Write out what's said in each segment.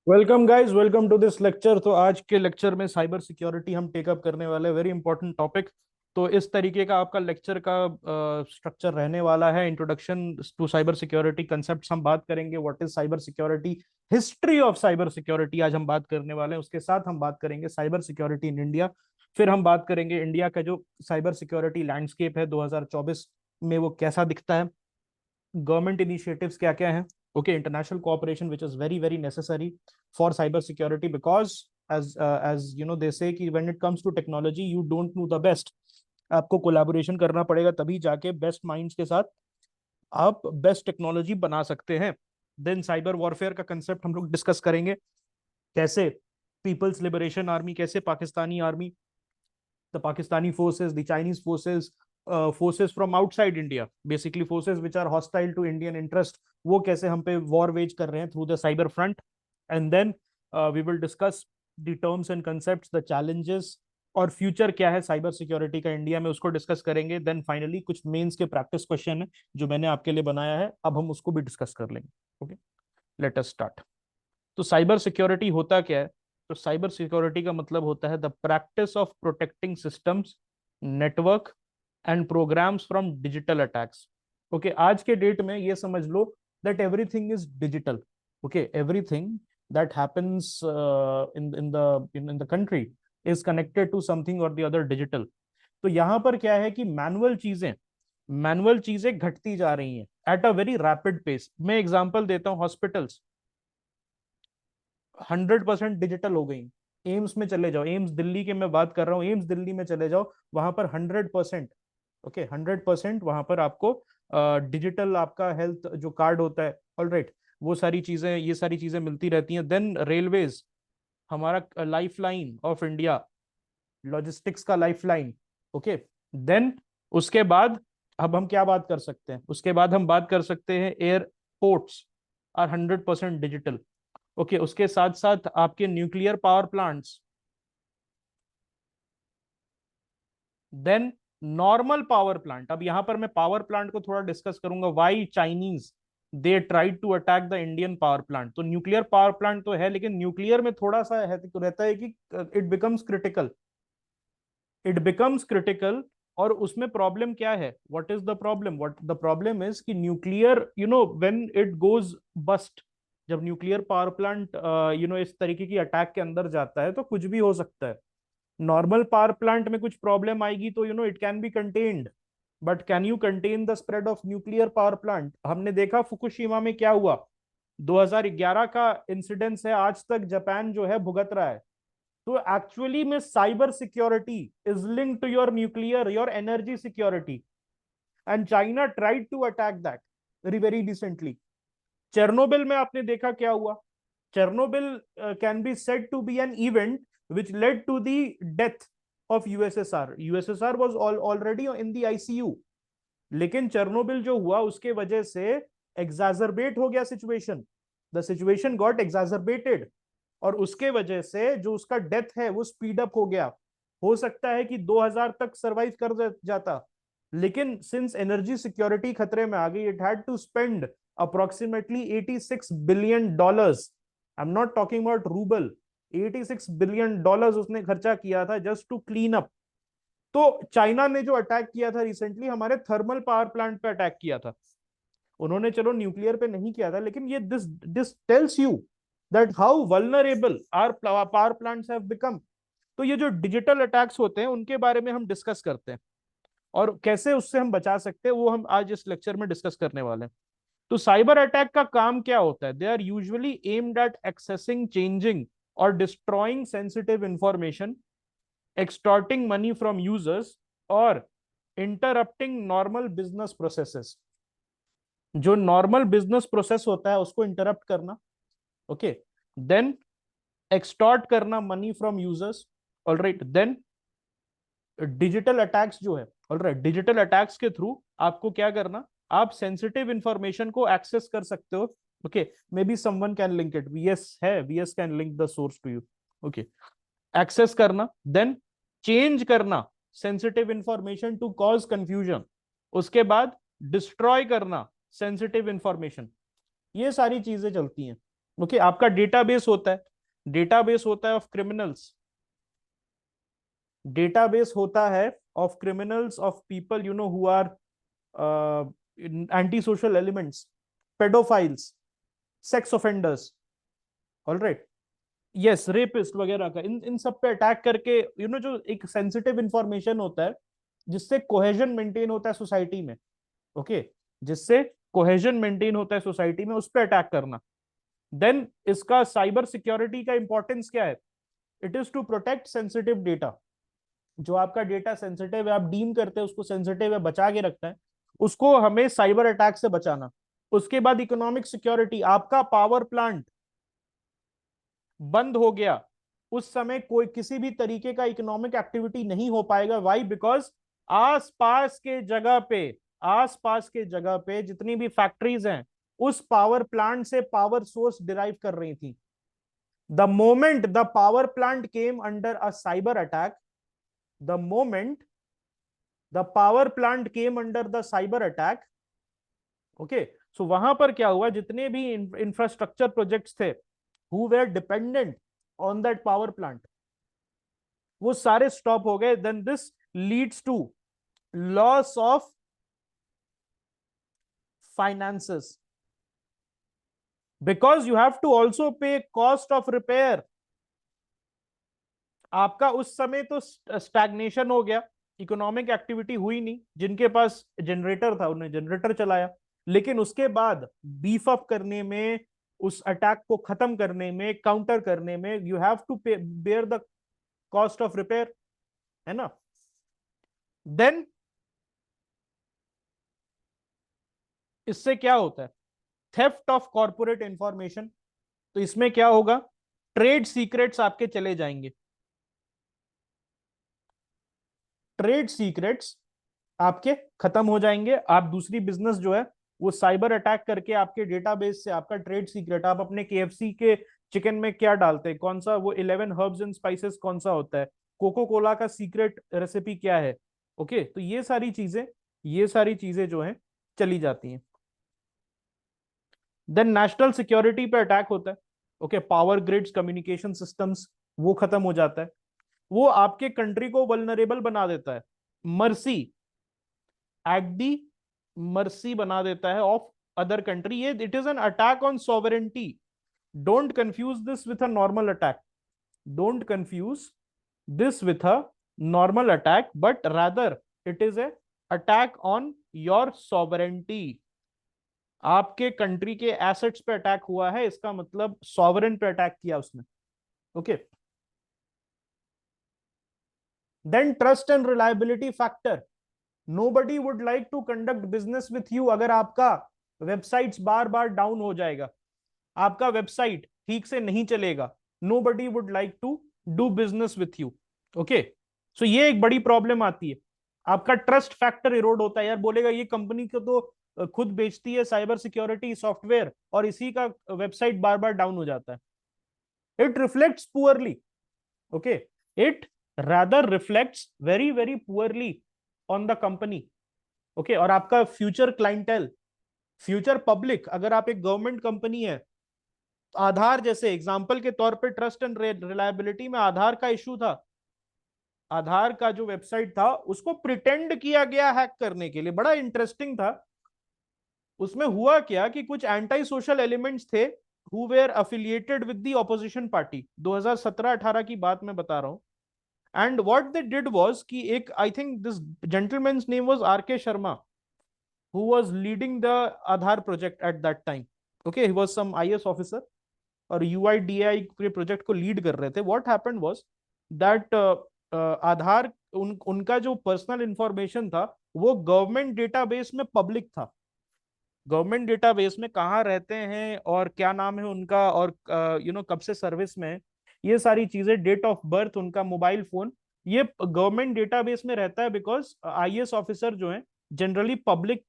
Welcome guys, welcome to this lecture. तो आज के लेक्चर में साइबर सिक्योरिटी हम टेकअप करने वाले हैं। Very important topic. तो इस तरीके का आपका लेक्चर का स्ट्रक्चर रहने वाला है। Introduction to cyber security concepts हम बात करेंगे। What is cyber security, history of cyber security आज हम बात करने वाले हैं। उसके साथ हम बात करेंगे साइबर सिक्योरिटी इन इंडिया। फिर हम बात करेंगे इंडिया का जो साइबर सिक्योरिटी लैंडस्केप है 2024 में वो कैसा दिखता है, गवर्नमेंट इनिशिएटिव्स क्या क्या हैं, okay, international cooperation which is very very necessary for cyber security because as you know they say कि when it comes to technology you don't know the best। आपको कोलैबोरेशन करना पड़ेगा, तभी जाके बेस्ट माइंड्स के साथ आप बेस्ट टेक्नोलॉजी बना सकते हैं। देन साइबर वॉरफेयर का कंसेप्ट हम लोग डिस्कस करेंगे। कैसे पीपल्स लिबरेशन आर्मी, कैसे Pakistani army, the Pakistani forces, the Chinese forces, forces from outside India, basically forces which are hostile to Indian interest, वो कैसे हम पे वॉर वेज कर रहे हैं through the cyber front. And then we will discuss the terms and concepts, the challenges और future क्या है साइबर सिक्योरिटी का इंडिया में, उसको डिस्कस करेंगे। देन फाइनली कुछ मेंस के प्रैक्टिस क्वेश्चन है जो मैंने आपके लिए बनाया है, अब हम उसको भी डिस्कस कर लेंगे। Okay, let us start. तो साइबर सिक्योरिटी होता क्या है? तो साइबर सिक्योरिटी का मतलब होता है the practice of protecting systems, network and programs from digital attacks. Okay, आज के डेट में ये समझ लो that everything is digital. Okay, everything that happens in the country is connected to something और द अदर डिजिटल। तो यहां पर क्या है कि मैनुअल चीजें घटती जा रही हैं at a very rapid pace. मैं एग्जांपल देता हूं, हॉस्पिटल्स 100% डिजिटल हो गई। एम्स में चले जाओ, एम्स दिल्ली के मैं बात कर रहा हूँ, एम्स दिल्ली में चले जाओ, वहां पर 100%, ओके, 100% वहां पर आपको डिजिटल आपका हेल्थ जो कार्ड होता है, ऑल राइट, वो सारी चीजें, ये सारी चीजें मिलती रहती हैं। देन रेलवेज, हमारा life line of India, logistics का लाइफ लाइन। ओके, देन उसके बाद अब हम क्या बात कर सकते हैं, उसके बाद हम बात कर सकते हैं एयरपोर्ट्स आर 100% डिजिटल। ओके, उसके साथ साथ आपके nuclear power plants, then normal power plant. अब यहां पर मैं पावर प्लांट को थोड़ा डिस्कस करूंगा, why Chinese they tried to attack the Indian power plant. तो न्यूक्लियर पावर प्लांट तो है, लेकिन न्यूक्लियर में थोड़ा सा है, तो रहता है कि इट बिकम्स क्रिटिकल। और उसमें प्रॉब्लम क्या है, what is the problem, what the problem is कि nuclear when it goes bust, जब न्यूक्लियर पावर प्लांट इस तरीके की अटैक के अंदर जाता है तो कुछ भी हो सकता है। नॉर्मल पावर प्लांट में कुछ प्रॉब्लम आएगी तो it can be contained, but can you contain the spread of nuclear power plant? हमने देखा फुकुशिमा में क्या हुआ, 2011 का इंसिडेंस है, आज तक जापान जो है भुगत रहा है। तो एक्चुअली में cyber security is linked to your nuclear, your energy security, and China tried to attack that very recently. Chernobyl में आपने देखा क्या हुआ। Chernobyl can be said to be an event which led to the death of USSR. USSR was already in the ICU, लेकिन Chernobyl जो हुआ उसके वजह से एग्जाजरबेट हो गया सिचुएशन, द सिचुएशन गॉट एग्जाजरबेटेड, और उसके वजह से जो उसका डेथ है वो स्पीड अप हो गया। हो सकता है कि 2000 तक सरवाइव कर जाता, लेकिन सिंस एनर्जी सिक्योरिटी खतरे में आ गई, it had to spend approximately $86 billion. I am not talking about rouble, $86 billion उसने खर्चा किया था जस्ट टू क्लीन अप। तो चाइना ने जो अटैक किया था रिसेंटली, हमारे थर्मल पावर प्लांट पे अटैक किया था। उन्होंने चलो न्यूक्लियर पे नहीं किया था, लेकिन ये this tells you that how vulnerable our power plants have become. तो ये जो डिजिटल अटैक्स होते हैं उनके बारे में हम डिस्कस करते हैं, और कैसे उससे हम बचा सकते हैं वो हम आज इस लेक्चर में डिस्कस करने वाले हैं। तो साइबर अटैक का काम क्या होता है? They are usually aimed at accessing, changing और destroying sensitive information, extorting money from users और इंटरप्टिंग नॉर्मल बिजनेस प्रोसेसेस। जो नॉर्मल बिजनेस प्रोसेस होता है उसको इंटरप्ट करना, ओके, देन एक्सटॉर्ट करना money from users, all right. Then digital attacks जो है, ऑल राइट, डिजिटल अटैक्स के थ्रू आपको क्या करना, आप सेंसिटिव इंफॉर्मेशन को एक्सेस कर सकते हो। Okay, may be someone can link it, VS है, VS can link the source to you. Okay, access करना, देन चेंज करना sensitive information to cause confusion, उसके बाद डिस्ट्रॉय करना सेंसिटिव इंफॉर्मेशन। ये सारी चीजें चलती हैं। ओके, आपका डेटाबेस होता है, डेटाबेस होता है ऑफ क्रिमिनल्स, डेटाबेस होता है of criminals, of people you know who are anti social elements, pedophiles, sex offenders, alright, yes, rapist वगैरह का, इन इन सब पे अटैक करके जो एक सेंसिटिव इंफॉर्मेशन होता है, जिससे कोहेजन मेंटेन होता है सोसाइटी में, ओके, जिससे कोहेजन मेंटेन होता है सोसाइटी में, उस पर अटैक करना। देन इसका साइबर सिक्योरिटी का इंपॉर्टेंस क्या है? It is to protect sensitive data. जो आपका डेटा सेंसिटिव है, आप डीम करते हैं उसको सेंसिटिव है, बचा के रखता है, उसको हमें साइबर अटैक से बचाना। उसके बाद इकोनॉमिक सिक्योरिटी, आपका पावर प्लांट बंद हो गया, उस समय कोई किसी भी तरीके का इकोनॉमिक एक्टिविटी नहीं हो पाएगा। वाई? बिकॉज आसपास के जगह पे, आसपास के जगह पे जितनी भी फैक्ट्रीज हैं, उस पावर प्लांट से पावर सोर्स डिराइव कर रही थी। The moment the power plant came under a cyber attack, the moment the power plant came under the cyber attack, okay, so वहां पर क्या हुआ, जितने भी इंफ्रास्ट्रक्चर प्रोजेक्ट्स थे who were dependent on that power plant, वो सारे stop हो गए। Then this leads to loss of finances, because you have to also pay cost of repair. आपका उस समय तो स्टैग्नेशन हो गया, इकोनॉमिक एक्टिविटी हुई नहीं, जिनके पास जनरेटर था उन्हें जनरेटर चलाया, लेकिन उसके बाद बीफ अप करने में, उस अटैक को खत्म करने में, काउंटर करने में, you have to pay bear the cost of repair, है ना। देन इससे क्या होता है? Theft of corporate information. तो इसमें क्या होगा? ट्रेड सीक्रेट्स आपके चले जाएंगे, ट्रेड सीक्रेट्स आपके खत्म हो जाएंगे। आप दूसरी बिजनेस जो है वो साइबर अटैक करके आपके डेटाबेस से आपका ट्रेड सीक्रेट, आप अपने केएफसी के चिकन में क्या डालते हैं, कौन सा वो 11 हर्ब्स एंड स्पाइसेस कौन सा होता है, कोको कोला का सीक्रेट रेसिपी क्या है, ओके, तो ये सारी चीजें, ये सारी चीजें जो है चली जाती हैं। देन नेशनल सिक्योरिटी पे अटैक होता है, okay, power grids, communication systems, वो खत्म हो जाता है, वो आपके कंट्री को वल्नरेबल बना देता है, मर्सी, एट दी मर्सी बना देता है ऑफ अदर कंट्री। ये it is an attack on sovereignty. Don't confuse this with a normal attack, don't confuse this with a normal attack, but rather it is a attack on your sovereignty. आपके country के assets पे attack हुआ है, इसका मतलब sovereign पे attack किया उसने, okay. Then trust and reliability factor, nobody would like to conduct business with you अगर आपका वेबसाइट्स बार बार डाउन हो जाएगा, आपका वेबसाइट ठीक से नहीं चलेगा, nobody would like to do business with you, okay. So ये एक बड़ी प्रॉब्लम आती है, आपका ट्रस्ट फैक्टर इरोड होता है। यार बोलेगा ये कंपनी को तो खुद बेचती है साइबर सिक्योरिटी सॉफ्टवेयर और इसी का वेबसाइट बार बार डाउन हो जाता है। It reflects poorly, okay, it rather reflects very very poorly on the company, okay. और आपका फ्यूचर क्लाइंटेल, फ्यूचर पब्लिक, अगर आप एक गवर्नमेंट कंपनी है, आधार जैसे एग्जांपल के तौर पे ट्रस्ट एंड रिलायबिलिटी में आधार का इशू था, आधार का जो वेबसाइट था उसको प्रिटेंड किया गया हैक करने के लिए, बड़ा इंटरेस्टिंग था। उसमें हुआ क्या कि कुछ एंटी सोशल एलिमेंट्स थे who were affiliated with the opposition party, 2017-18 की बात मैं बता रहा हूं। And what they did was कि एक, I think this gentleman's name was R K Sharma, who was leading the Aadhaar project at that time. Okay, he was some IS officer और UIDAI के प्रोजेक्ट को लीड कर रहे थे। What happened was that आधार, उनका जो पर्सनल इंफॉर्मेशन था वो गवर्नमेंट डेटाबेस में पब्लिक था। गवर्नमेंट डेटाबेस में कहाँ रहते हैं और क्या नाम है उनका और कब से सर्विस में है, ये सारी चीजें, डेट ऑफ बर्थ, उनका मोबाइल फोन, ये गवर्नमेंट डेटाबेस में रहता है। बिकॉज IAS ऑफिसर जो है जनरली पब्लिक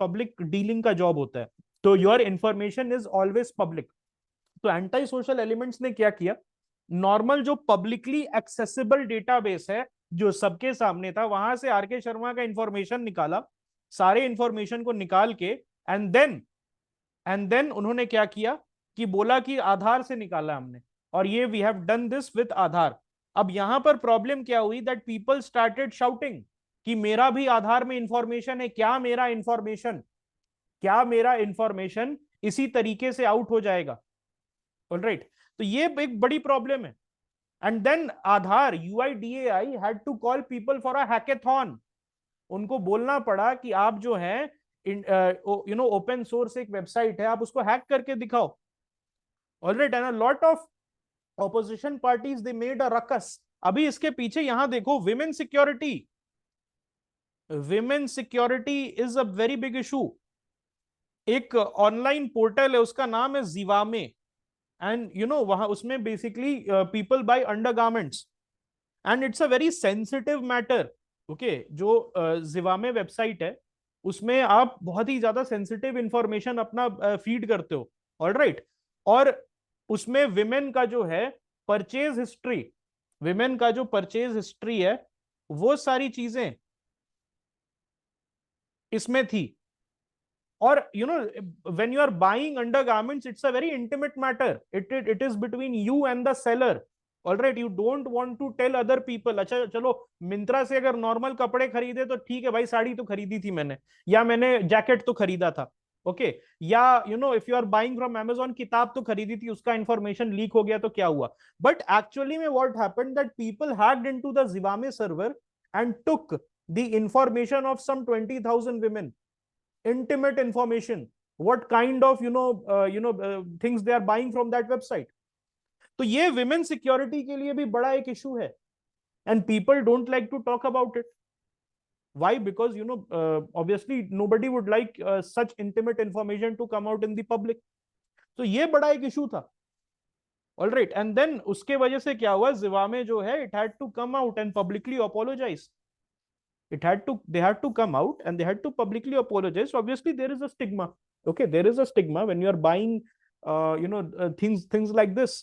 पब्लिक डीलिंग का जॉब होता है, तो your information is always public. तो एंटी सोशल एलिमेंट्स ने क्या किया, नॉर्मल जो पब्लिकली एक्सेसिबल डेटाबेस है जो सबके सामने था, वहां से आर के शर्मा का इंफॉर्मेशन निकाला, सारे इंफॉर्मेशन को निकाल के, एंड देन उन्होंने क्या किया, कि बोला कि आधार से निकाला हमने, और ये we have done this with Aadhaar. अब यहां पर प्रॉब्लम क्या हुई, दैट पीपल स्टार्टेड शाउटिंग कि मेरा भी आधार में इंफॉर्मेशन है, क्या मेरा इंफॉर्मेशन इसी तरीके से आउट हो जाएगा। ऑलराइट, तो ये एक बड़ी प्रॉब्लम है। And then Aadhaar UIDAI had to call people for a hackathon. उनको बोलना पड़ा कि आप जो है ओपन सोर्स एक वेबसाइट है, आप उसको हैक करके दिखाओ। Alright, and a lot of opposition parties they made a ruckus. अभी इसके पीछे यहां देखो, women security is a very big issue. एक ऑनलाइन पोर्टल है, उसका नाम है जिवामे, एंड वहां उसमें basically people buy undergarments, and it's a very sensitive matter. Okay, जो जिवामे वेबसाइट है, उसमें आप बहुत ही ज्यादा सेंसिटिव इंफॉर्मेशन अपना फीड करते हो। ऑल राइट, और उसमें विमेन का जो है परचेज हिस्ट्री, विमेन का जो परचेज हिस्ट्री है, वो सारी चीजें इसमें थी। और when you are buying undergarments, it's a very intimate matter. It is between you and the seller. All right, you don't want to tell other people. अच्छा चलो, मिंत्रा से अगर नॉर्मल कपड़े खरीदे तो ठीक है भाई, साड़ी तो खरीदी थी मैंने, या मैंने जैकेट तो खरीदा था। ओके, या if you are buying from Amazon, किताब तो खरीदी थी, उसका इंफॉर्मेशन लीक हो गया तो क्या हुआ। बट एक्चुअली में what happened, that people hacked into the Zivame server and took the information of some 20,000 women, intimate information, what kind of things they are buying from that website. तो ये women security के लिए भी बड़ा एक issue है, and people don't like to talk about it. Why? Because obviously nobody would like such intimate information to come out in the public. तो ये बड़ा एक issue था। All right, and then उसके वजह से क्या हुआ, जिवामे जो है, it had to come out and publicly apologize. They had to come out and they had to publicly apologize. So obviously there is a stigma. Okay, there is a stigma when you are buying things like this.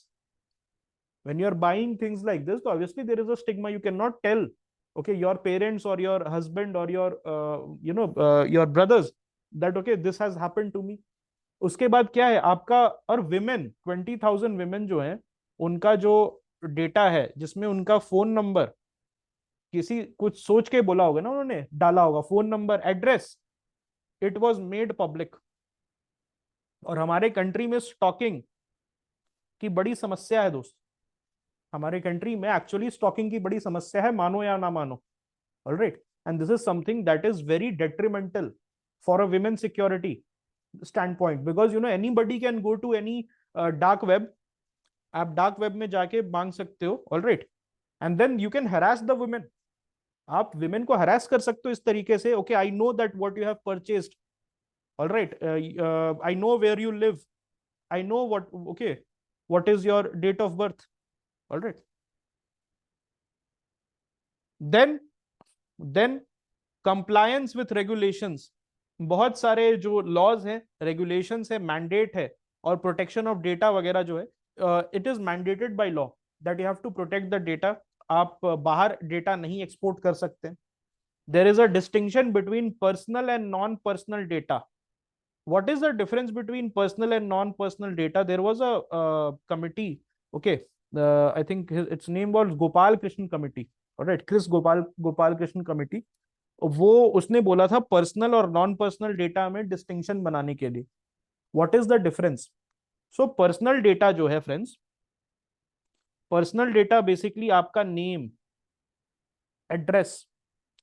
When you are buying things like this, so obviously there is a stigma. You cannot tell, okay, your parents or your husband or your your brothers that okay, this has happened to me. उसके बाद क्या है आपका, और women 20,000 women जो है, उनका जो डेटा है, जिसमें उनका फोन नंबर, किसी कुछ सोच के बोला होगा ना, उन्होंने डाला होगा phone number, address, it was made public. और हमारे कंट्री में स्टॉकिंग की बड़ी समस्या है दोस्त, हमारे कंट्री में एक्चुअली स्टॉकिंग की बड़ी समस्या है, मानो या ना मानो। Alright, and this is something that is very detrimental for a women security standpoint, because anybody can go to any dark web, आप डार्क वेब में जाके मांग सकते हो। All right, and then you can harass the women, आप women को harass कर सकते हो इस तरीके से, okay, I know that what you have purchased, all right, I know where you live, I know what, okay, what is your date of birth. All right, then then compliance with regulations, बहुत सारे जो laws हैं, regulations है, mandate है, और protection of data वगैरह जो है, it is mandated by law that you have to protect the data. आप बाहर डेटा नहीं एक्सपोर्ट कर सकते। There is a distinction between personal and non personal data. what is the difference between personal and non-personal data? There was a committee, okay, I think its name was Gopal Krishnan committee, all right, Chris Gopal Krishnan committee। वो उसने बोला था personal और non personal data में distinction बनाने के लिए, what is the difference. So personal data जो है फ्रेंड्स, पर्सनल डेटा बेसिकली आपका name, address,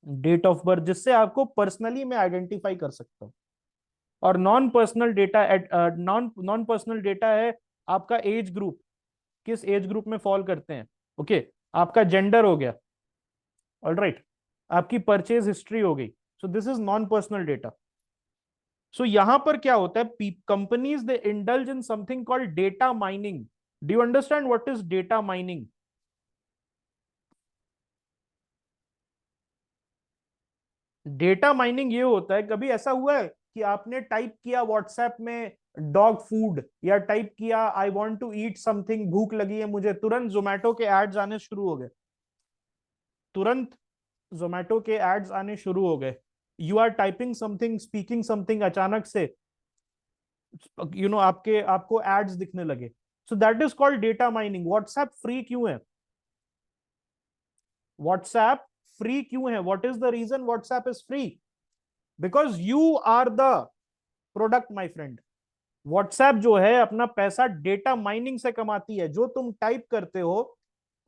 date of birth, जिससे आपको पर्सनली मैं आइडेंटिफाई कर सकता हूँ। और नॉन पर्सनल डेटा है आपका एज ग्रुप, किस एज ग्रुप में फॉल करते हैं, ओके, आपका जेंडर हो गया, ऑलराइट, आपकी परचेज हिस्ट्री हो गई। So this is non personal data. So यहां पर क्या होता है, companies they indulge in something called data mining. Do you understand what is data mining? Data mining ये होता है, कभी ऐसा हुआ है कि आपने टाइप किया व्हाट्सएप में डॉग फूड, या टाइप किया I want to eat something, भूख लगी है मुझे, तुरंत जोमेटो के एड्स आने शुरू हो गए, तुरंत जोमेटो के एड्स आने शुरू हो गए। You are typing something, speaking something, अचानक से आपको एड्स दिखने लगे। So that is called data mining. WhatsApp free क्यों है? व्हाट्सएप फ्री क्यों है? What is the reason WhatsApp is free? Because you are the product my friend. WhatsApp जो है अपना पैसा डेटा माइनिंग से कमाती है। जो तुम टाइप करते हो,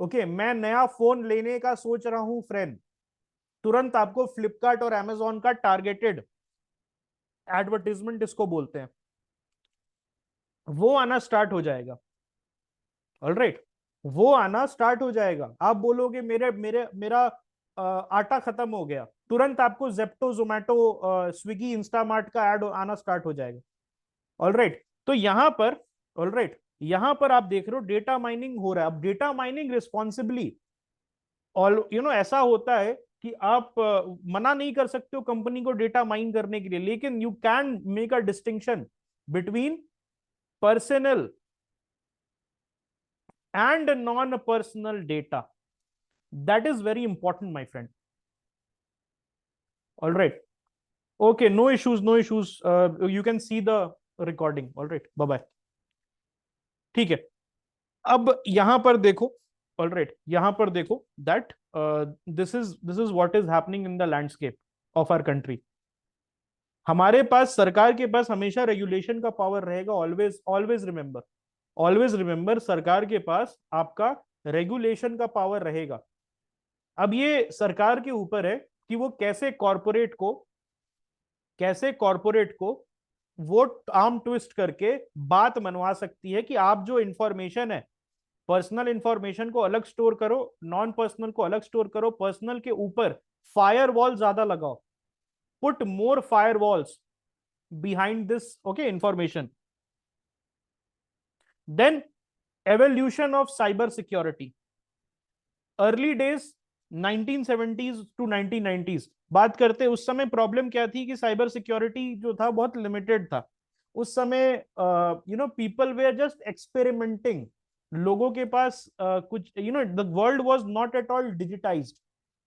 ओके, मैं नया फोन लेने का सोच रहा हूं फ्रेंड, तुरंत आपको फ्लिपकार्ट और अमेजोन का टारगेटेड एडवर्टीजमेंट इसको बोलते हैं, वो आना स्टार्ट हो जाएगा। ऑलराइट, वो आना स्टार्ट हो जाएगा। आप बोलोगे मेरे मेरे मेरा आटा खत्म हो गया, तुरंत आपको जेप्टो, जोमैटो, स्विगी, इंस्टामार्ट का एड आना स्टार्ट हो जाएगा। ऑलराइट, तो यहां पर, ऑलराइट, यहां पर आप देख रहे हो डेटा माइनिंग हो रहा है। अब डेटा माइनिंग रिस्पॉन्सिबली, ऑल ऐसा होता है कि आप मना नहीं कर सकते हो कंपनी को डेटा माइन करने के लिए, लेकिन you can make a distinction between personal and non-personal data. That is very important, my friend. All right. Okay, no issues, no issues. You can see the recording. All right. Bye bye. ठीक है, अब यहां पर देखो। All right, यहां पर देखो that this is what is happening in the landscape of our country. हमारे पास, सरकार के पास हमेशा रेगुलेशन का पावर रहेगा। Always always remember, always remember, सरकार के पास आपका रेगुलेशन का पावर रहेगा। अब ये सरकार के ऊपर है कि वो कैसे कॉरपोरेट को वो आर्म ट्विस्ट करके बात मनवा सकती है कि आप जो इंफॉर्मेशन है, पर्सनल इंफॉर्मेशन को अलग स्टोर करो, नॉन पर्सनल को अलग स्टोर करो, पर्सनल के ऊपर फायर वॉल ज्यादा लगाओ, put more fire walls behind this, okay, information. Then evolution of cyber security. Early days 1970s to 1990s बात करते, उस समय प्रॉब्लम क्या थी कि साइबर सिक्योरिटी जो था बहुत लिमिटेड था। उस समय पीपल वेयर जस्ट एक्सपेरिमेंटिंग। लोगों के पास कुछ, the world was not at all digitized.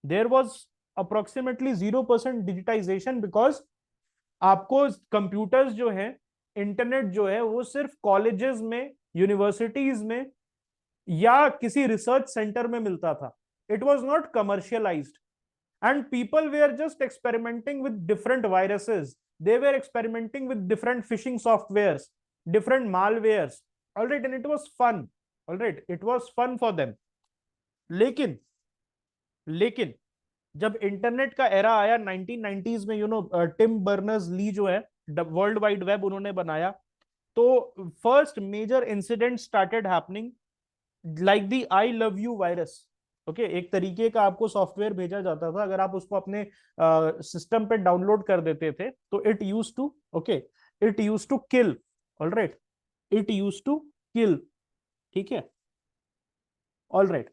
There was approximately 0% digitization, because आपको कंप्यूटर्स जो है, इंटरनेट जो है, वो सिर्फ कॉलेजेस में, यूनिवर्सिटीज में या किसी रिसर्च सेंटर में मिलता था। It was not commercialised and people were just experimenting with different viruses. They were experimenting with different phishing softwares, different malwares. All right, and it was fun. All right, it was fun for them. लेकिन लेकिन जब internet का era आया 1990s में, Tim Berners Lee जो है world wide web उन्होंने बनाया, तो first major incident started happening, like the I love you virus. Okay, एक तरीके का आपको सॉफ्टवेयर भेजा जाता था, अगर आप उसको अपने सिस्टम पे डाउनलोड कर देते थे तो it used to, okay, it used to kill. All right, it used to kill. ठीक है, all right.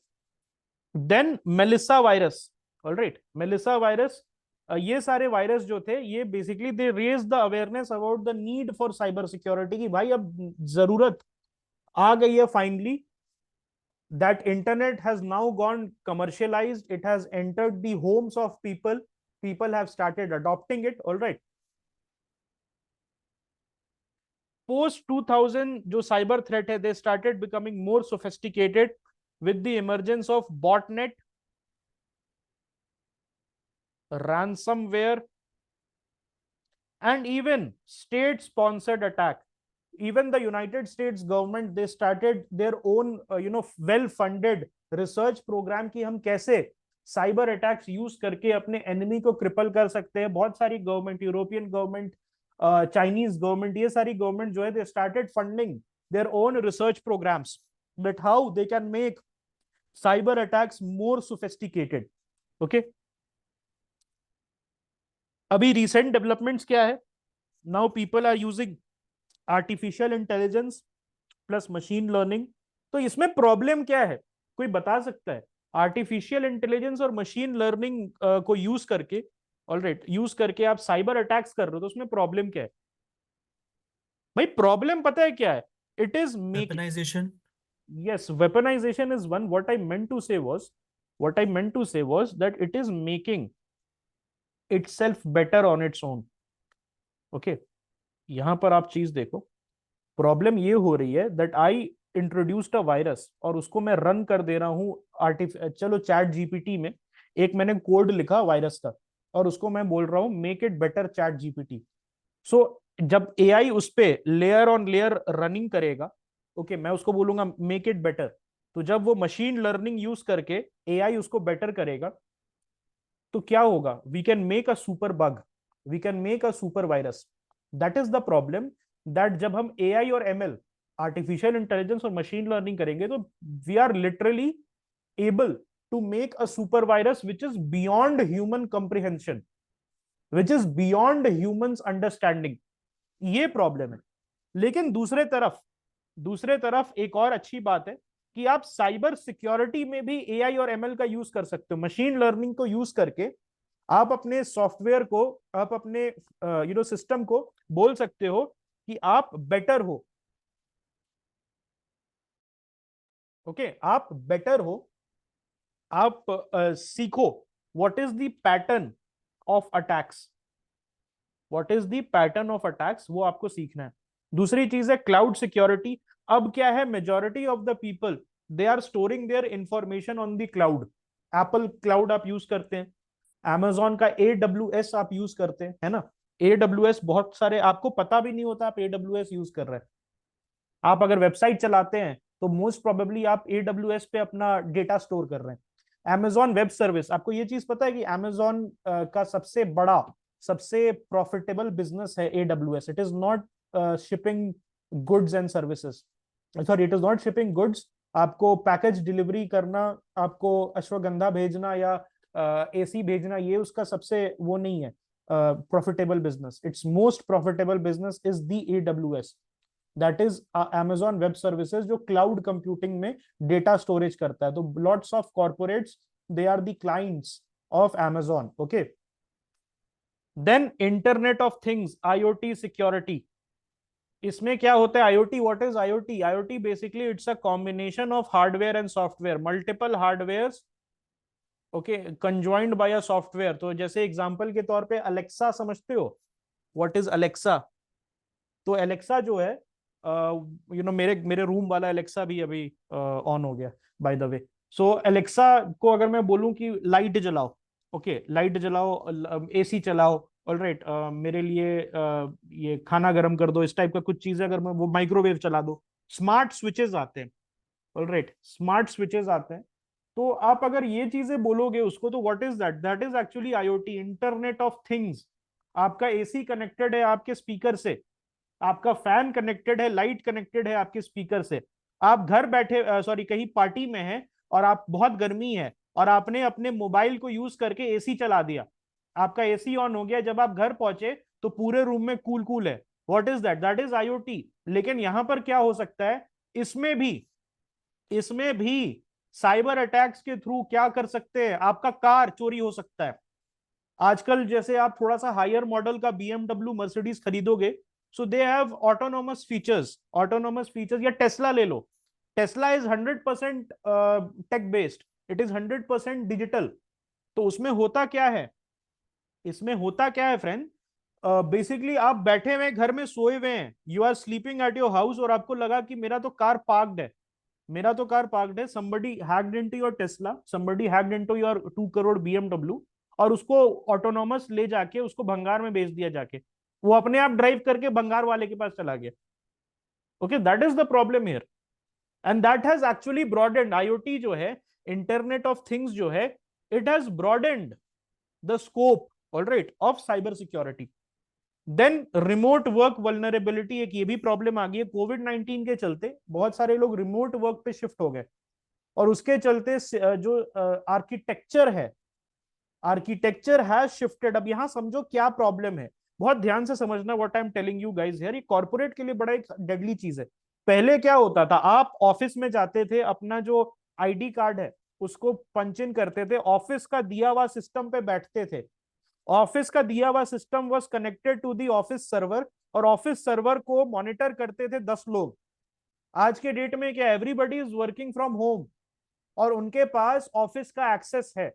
Then Melissa virus. All right, Melissa virus, ये सारे वायरस जो थे, ये basically they raise the awareness about the need for cyber security, कि भाई अब जरूरत आ गई है finally. That internet has now gone commercialized, it has entered the homes of people have started adopting it. All right, post 2000 जो cyber threat है, they started becoming more sophisticated with the emergence of botnet, ransomware, and even state sponsored attack. Even the United States government, they started their own well funded research program कि हम कैसे cyber attacks use करके अपने enemy को cripple कर सकते हैं। बहुत सारी government, European government, Chinese government, ये सारी गवर्नमेंट जो है, they started funding their own research programs but how they can make cyber attacks more sophisticated. Okay, अभी रिसेंट डेवलपमेंट्स क्या है? Now people are using artificial intelligence plus machine learning. तो इसमें problem क्या है, कोई बता सकता है? आर्टिफिशियल इंटेलिजेंस और मशीन लर्निंग को यूज करके, ऑलराइट, यूज करके आप साइबर अटैक्स कर रहे हो, तो उसमें प्रॉब्लम क्या है भाई? प्रॉब्लम पता है क्या है? It is weaponisation. yes, weaponization is one. What I meant to say was, that it is making itself better on its own. Okay, यहां पर आप चीज देखो, प्रॉब्लम ये हो रही है that I introduced a virus और उसको मैं रन कर दे रहा हूँ चलो चैट जीपीटी में, एक मैंने कोड लिखा वायरस का और उसको मैं बोल रहा हूँ make it better chat GPT. So जब एआई उस पे लेयर ऑन लेयर रनिंग करेगा, ओके मैं उसको बोलूंगा मेक इट बेटर, तो जब वो मशीन लर्निंग यूज करके एआई उसको बेटर करेगा तो क्या होगा, we can make a super bug, we can make a super virus. That is the problem, that जब हम एआई और एमएल, आर्टिफिशियल इंटेलिजेंस और मशीन लर्निंग करेंगे तो we are literally able to make a super virus which is beyond human comprehension, which is beyond humans understanding. ये problem है। लेकिन दूसरे तरफ एक और अच्छी बात है कि आप साइबर सिक्योरिटी में भी एआई और एमएल का यूज कर सकते हो, मशीन लर्निंग को यूज करके आप अपने सॉफ्टवेयर को, आप अपने सिस्टम को बोल सकते हो कि आप बेटर हो। ओके आप बेटर हो, आप सीखो what is the pattern of attacks, what is the pattern of attacks, वो आपको सीखना है। दूसरी चीज है क्लाउड सिक्योरिटी। अब क्या है, majority of the people they are storing their information on the cloud. Apple cloud आप यूज करते हैं, amazon का AWS आप यूज करते हैं, है ना। AWS बहुत सारे आपको पता भी नहीं होता आप AWS यूज कर रहे हैं। आप अगर वेबसाइट चलाते हैं तो मोस्ट प्रोबेबली आप AWS पे अपना डेटा स्टोर कर रहे हैं। Amazon वेब सर्विस, आपको ये चीज पता है कि Amazon का सबसे बड़ा, सबसे प्रॉफिटेबल बिजनेस है AWS। It is not shipping goods and services, sorry it is not shipping goods. आपको पैकेज डिलीवरी करना, आपको अश्वगंधा भेजना या एसी भेजना, ये उसका सबसे वो नहीं है profitable business. It's most profitable business is the AWS, that is Amazon web services, जो क्लाउड कंप्यूटिंग में डेटा स्टोरेज करता है। तो lots of corporates, they are the clients of Amazon। Okay, then internet of things, IoT security. इसमें क्या होता है IoT, what is IoT? IoT basically it's a combination of hardware and software, multiple hardware, okay, conjoined by a software. तो जैसे example के तौर पे Alexa समझते हो, व्हाट इज अलेक्सा? तो अलेक्सा जो है, मेरे मेरे रूम वाला अलेक्सा भी अभी ऑन हो गया bye the way. So Alexa को अगर मैं बोलूं कि लाइट जलाओ, ओके लाइट जलाओ, एसी चलाओ, ऑलराइट, मेरे लिए ये खाना गर्म कर दो, इस टाइप का कुछ चीजें अगर मैं, वो माइक्रोवेव चला दो, स्मार्ट स्विचेस आते हैं, ऑलराइट स्मार्ट स्विचेस आते हैं। तो आप अगर ये चीजें बोलोगे उसको तो what is that? That is actually IoT, internet of things. आपका एसी कनेक्टेड है आपके स्पीकर से, आपका फैन कनेक्टेड है, लाइट कनेक्टेड है आपके स्पीकर से। आप घर बैठे, सॉरी कहीं पार्टी में हैं और आप, बहुत गर्मी है और आपने अपने मोबाइल को यूज करके एसी चला दिया, आपका एसी ऑन हो गया, जब आप घर पहुंचे तो पूरे रूम में कूल कूल है। What is that? That is IoT. लेकिन यहां पर क्या हो सकता है, इसमें भी इसमें भी साइबर अटैक्स के थ्रू क्या कर सकते हैं, आपका कार चोरी हो सकता है। आजकल जैसे आप थोड़ा सा हायर मॉडल का BMW मर्सिडीज खरीदोगे, so they have autonomous features, या टेस्ला ले लो, Tesla is 100% tech based, it is 100% digital. तो उसमें होता क्या है, इसमें होता क्या है फ्रेंड, बेसिकली आप बैठे हुए घर में सोए हुए हैं, you are sleeping at your house और आपको लगा कि मेरा तो कार पार्क्ड है, मेरा तो कार पार्क्ड है, somebody hacked into your Tesla, somebody hacked into your 2 crore BMW और उसको ऑटोनॉमस ले जाके उसको भंगार में बेच दिया जाके, वो अपने आप ड्राइव करके भंगार वाले के पास चला गया। Okay that is the problem here, and that has actually broadened IoT जो है, इंटरनेट ऑफ थिंग्स जो है, it has broadened the scope, alright, of cyber security. Then remote work vulnerability, एक ये भी प्रॉब्लम आ गई है। कोविड-19 के चलते बहुत सारे लोग रिमोट वर्क पे शिफ्ट हो गए और उसके चलते जो आर्किटेक्चर है, आर्किटेक्चर हैज शिफ्टेड। अब यहां समझो क्या प्रॉब्लम है, बहुत ध्यान से समझना what I am telling you guys यार, ये कॉर्पोरेट के लिए बड़ा एक डेडली चीज है। पहले क्या होता था, आप ऑफिस में जाते थे, अपना जो आईडी कार्ड है उसको पंच इन करते थे, ऑफिस का दिया हुआ सिस्टम पे बैठते थे, ऑफिस का दिया हुआ system was connected to the office server और ऑफिस सर्वर को मॉनिटर करते थे 10 लोग। आज के डेट में क्या, everybody is working from home और उनके पास ऑफिस का एक्सेस है।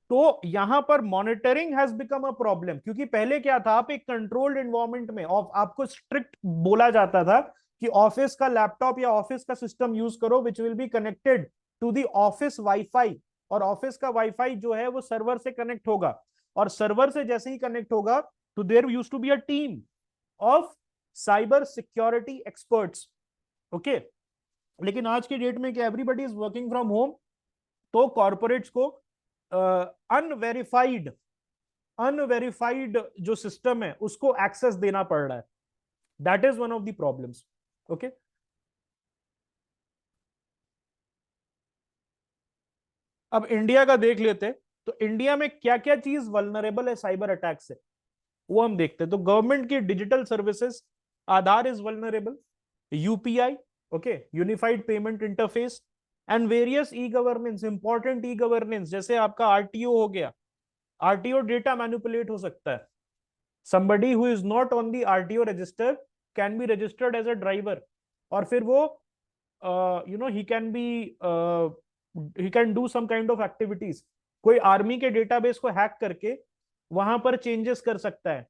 तो यहां पर monitoring has become a problem, क्योंकि पहले क्या था, आप एक कंट्रोल्ड एनवायरनमेंट में, आपको स्ट्रिक्ट बोला जाता था कि ऑफिस का लैपटॉप या ऑफिस का सिस्टम यूज करो which will be connected to the office wifi, और ऑफिस का वाईफाई जो है वो सर्वर से कनेक्ट होगा, और सर्वर से जैसे ही कनेक्ट होगा तो there used to be a team of cyber security experts. Okay, लेकिन आज की डेट में क्या, everybody is working from home, तो कॉर्पोरेट्स को अनवेरिफाइड अनवेरिफाइड जो सिस्टम है उसको एक्सेस देना पड़ रहा है। That is one of the problems. Okay, अब इंडिया का देख लेते, तो इंडिया में क्या क्या चीज वल्नरेबल है साइबर अटैक से, वो हम देखते हैं। तो गवर्नमेंट की digital services, Aadhaar is vulnerable, UPI, okay, unified payment interface, and various e governance, important e governance, जैसे आपका आरटीओ हो गया, आरटीओ डेटा मैनिपुलेट हो सकता है। somebody who is not on the RTO register can be registered as a driver, और फिर वो he can be he can do some kind of activities, कोई आर्मी के डेटाबेस को हैक करके वहां पर चेंजेस कर सकता है,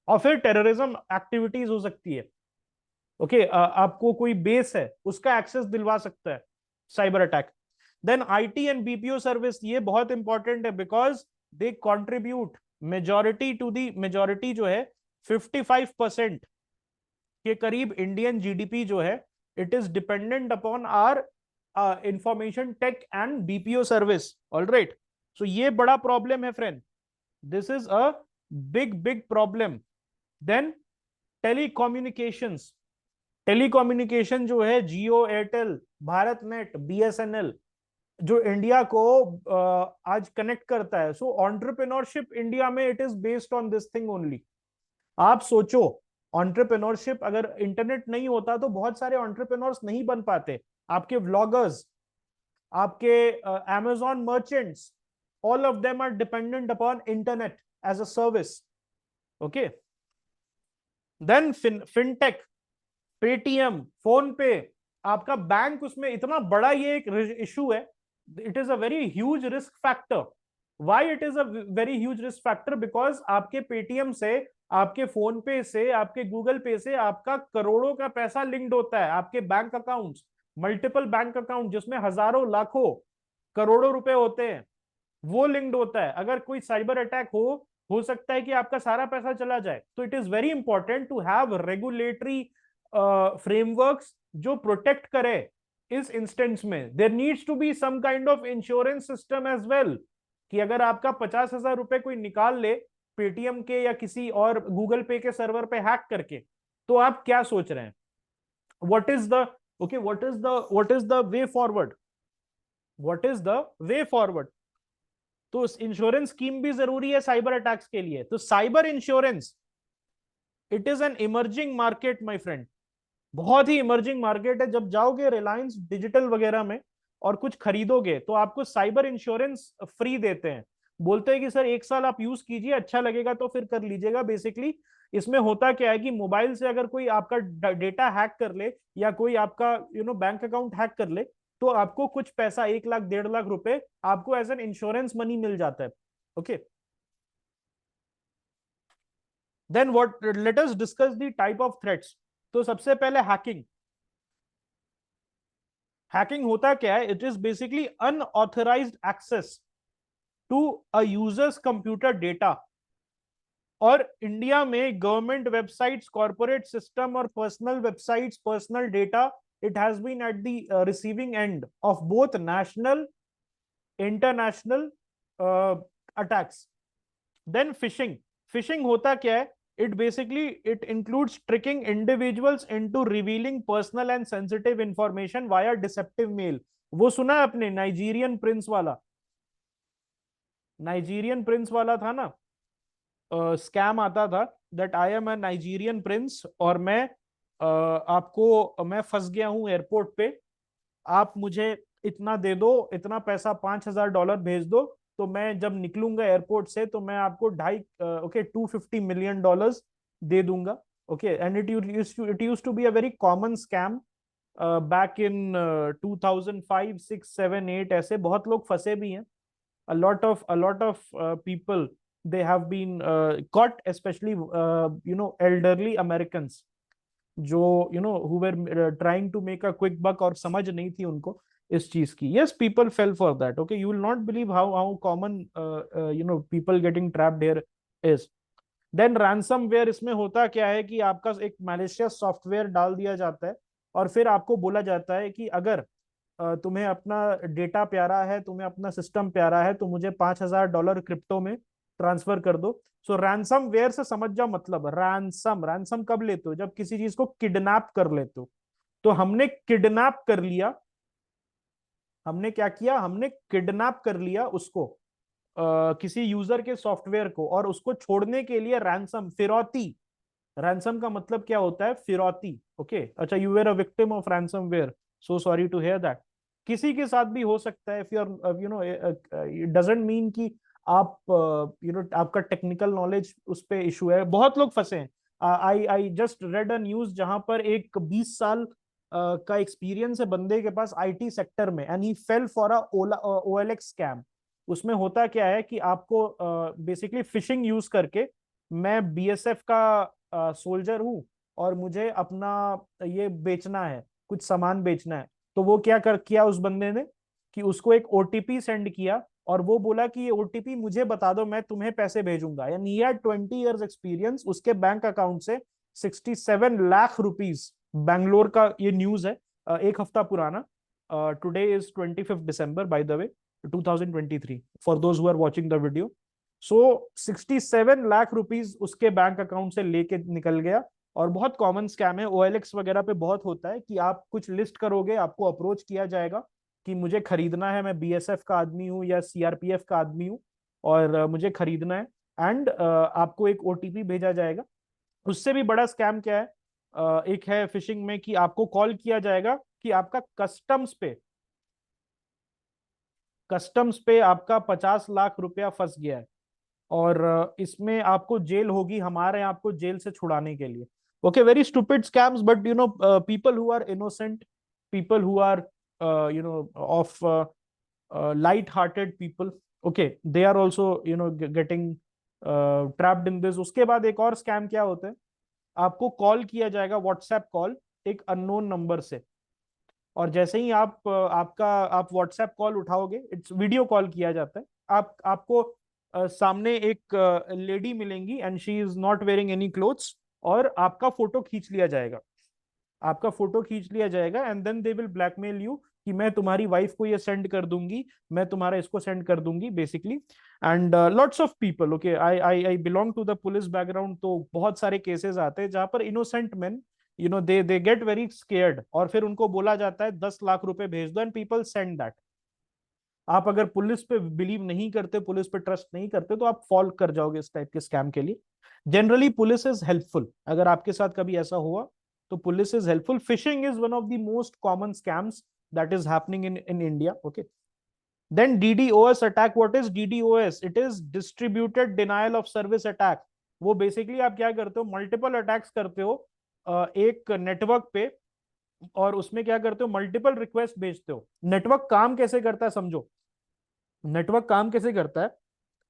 और फिर टेररिज्म एक्टिविटीज हो सकती है। ओके, आपको कोई बेस है उसका एक्सेस दिलवा सकता है cyber attack. Then IT and BPO service, ये बहुत इंपॉर्टेंट है because they contribute majority to the, majority जो है 55% के करीब इंडियन जीडीपी जो है, it is dependent upon our information tech and BPO service. All right, so ये बड़ा प्रॉब्लम है friend, this is a big big problem. Then telecommunications, telecommunication जो है, जियो, एयरटेल, भारत नेट, बीएसएनएल, जो इंडिया को आज कनेक्ट करता है। सो एंटरप्रेन्योरशिप इंडिया में it is based on this thing only. आप सोचो, एंटरप्रेन्योरशिप, अगर इंटरनेट नहीं होता तो बहुत सारे एंटरप्रेन्योर्स नहीं बन पाते, आपके व्लॉगर्स, आपके Amazon merchants, all of them are dependent upon internet as a service. Okay, then fintech, Paytm, PhonePe, आपका बैंक, उसमें इतना बड़ा ये एक इशू है, it is a very huge risk factor. Why it is a very huge risk factor, because आपके Paytm से, आपके फोन पे से, आपके गूगल पे से आपका करोड़ों का पैसा लिंक्ड होता है, आपके bank accounts, multiple bank account जिसमें हजारों लाखों करोड़ों रुपए होते हैं, वो लिंक्ड होता है। अगर कोई साइबर अटैक हो सकता है कि आपका सारा पैसा चला जाए। तो it is very important to have regulatory frameworks जो प्रोटेक्ट करे इस इंस्टेंस में। There needs to be some kind of insurance system as well, कि अगर आपका 50,000 रुपए कोई निकाल ले पेटीएम के या किसी और गूगल पे के सर्वर पे हैक करके, तो आप क्या सोच रहे हैं, what is the, okay, what is the way forward, what is the way forward. तो इंश्योरेंस स्कीम भी जरूरी है साइबर अटैक्स के लिए। तो cyber insurance, it is an emerging market my friend, बहुत ही इमर्जिंग मार्केट है। जब जाओगे रिलायंस डिजिटल वगैरह में और कुछ खरीदोगे तो आपको साइबर इंश्योरेंस फ्री देते हैं, बोलते हैं कि सर 1 साल आप यूज कीजिए, अच्छा लगेगा तो फिर कर लीजिएगा। बेसिकली इसमें होता क्या है कि मोबाइल से अगर कोई आपका डेटा हैक कर ले या कोई आपका बैंक अकाउंट हैक कर ले, तो आपको कुछ पैसा, 1 लाख 1.5 लाख रुपए आपको एज एन इंश्योरेंस मनी मिल जाता है। Okay, then what, let us discuss the type of threats. तो सबसे पहले हैकिंग। हैकिंग होता क्या है, it is basically unauthorized access to a user's computer data. और इंडिया में गवर्नमेंट वेबसाइट्स, कॉर्पोरेट सिस्टम और personal websites, personal data, it has been at the receiving end of both national, international attacks. Then phishing. Phishing होता क्या है, it basically it includes tricking individuals into revealing personal and sensitive information via deceptive mail. वो सुना है आपने, Nigerian prince वाला, Nigerian prince वाला था ना, स्कैम आता था that I am a Nigerian prince, और मैं फंस गया हूं एयरपोर्ट पे, आप मुझे इतना दे दो, इतना पैसा, $5,000 भेज दो, तो मैं जब निकलूंगा एयरपोर्ट से तो मैं आपको ढाई, ओके, $250 million दे दूंगा। Okay, and it used to be a very common scam back in 2005, 6, 7, 8, ऐसे बहुत लोग फंसे भी हैं। a lot of people, they have been caught, especially elderly Americans, जो who were trying to make a quick buck, और समझ नहीं थी उनको इस चीज की. Yes, people fell for that. Okay, you will not believe how common people getting trapped here is. Then ransomware, इसमें होता क्या है कि आपका एक मैलिशियस सॉफ्टवेयर डाल दिया जाता है, और फिर आपको बोला जाता है कि अगर तुम्हें अपना डेटा प्यारा है, तुम्हें अपना सिस्टम प्यारा है, तो मुझे $5,000 क्रिप्टो में ट्रांसफर कर दो. सो रैंसम वेयर से समझ जाओ मतलब. रैंसम रैंसम कब लेते हो? जब किसी चीज को किडनैप कर लेते हो. तो हमने किडनैप कर लिया. हमने क्या किया? हमने किडनैप कर लिया उसको, किसी यूजर के सॉफ्टवेयर को, और उसको छोड़ने के लिए रैंसम, फिरौती. रैंसम का मतलब क्या होता है? फिरौती. ओके, अच्छा, you were a victim of ransomware, so sorry to hear that. किसी के साथ भी हो सकता है. If you are it doesn't mean कि आप आपका टेक्निकल नॉलेज उस पे इशू है. बहुत लोग फंसे हैं. I just red a news जहां पर एक 20 साल का एक्सपीरियंस है बंदे के पास आईटी सेक्टर में, and he fail for a OLX scam. उसमें होता क्या है कि आपको बेसिकली फिशिंग यूज करके, मैं बीएसएफ का सोल्जर हूँ और मुझे अपना ये बेचना है, कुछ सामान बेचना है. तो वो क्या कर किया उस बंदे ने कि उसको एक ओटीपी सेंड किया, और वो बोला कि ये ओटीपी मुझे बता दो, मैं तुम्हें पैसे भेजूंगा. And he had 20 years experience. उसके बैंक अकाउंट से 67 लाख रुपीज, बैंगलोर का ये न्यूज है, एक हफ्ता पुराना. Today is 25 December, by the way, 2023, for those who are watching the video. So 67 lakh rupees उसके बैंक अकाउंट से लेके निकल गया. और बहुत कॉमन स्कैम है, OLX वगैरह पे बहुत होता है कि आप कुछ लिस्ट करोगे, आपको अप्रोच किया जाएगा कि मुझे खरीदना है, मैं बीएसएफ का आदमी हूँ या सीआरपीएफ का आदमी हूँ, और मुझे खरीदना है. एंड आपको एक ओटीपी भेजा जाएगा. उससे भी बड़ा स्कैम क्या है? एक है फिशिंग में कि आपको कॉल किया जाएगा कि आपका कस्टम्स पे आपका 50 लाख रुपया फंस गया है, और इसमें आपको जेल होगी, हमारे यहाँ आपको जेल से छुड़ाने के लिए. Okay, very stupid scams, but people who are innocent, people who are of light hearted people, okay, they are also getting trapped in this. उसके बाद एक और स्कैम क्या होता है? आपको कॉल किया जाएगा, व्हाट्सएप कॉल, एक अननोन नंबर से. और जैसे ही आप व्हाट्सएप कॉल उठाओगे, इट्स वीडियो कॉल किया जाता है. आपको सामने एक लेडी मिलेंगी, and she is not wearing any clothes, और आपका फोटो खींच लिया जाएगा. आपका फोटो खींच लिया जाएगा, and then they will blackmail you कि मैं तुम्हारी वाइफ को ये सेंड कर दूंगी, मैं तुम्हारा इसको सेंड कर दूंगी, basically. And lots of people, okay, I belong to the police background, तो बहुत सारे केसेस आते हैं जहां पर innocent men, they get very scared, और फिर उनको बोला जाता है 10 लाख रुपए भेज दो, एंड पीपल सेंड दैट. आप अगर पुलिस पे बिलीव नहीं करते, पुलिस पे ट्रस्ट नहीं करते, तो आप फॉल कर जाओगे इस टाइप के स्कैम के लिए. Generally police is helpful. अगर आपके साथ कभी ऐसा हुआ, तो police is helpful. Fishing is one of the most common scams that is happening in India. Okay. Then DDoS attack. What is DDoS? It is distributed denial of service attack. वो basically आप क्या करते हो? Multiple attacks करते हो एक network पे, और उसमें क्या करते हो? मल्टीपल रिक्वेस्ट भेजते हो. नेटवर्क काम कैसे करता है समझो. नेटवर्क काम कैसे करता है?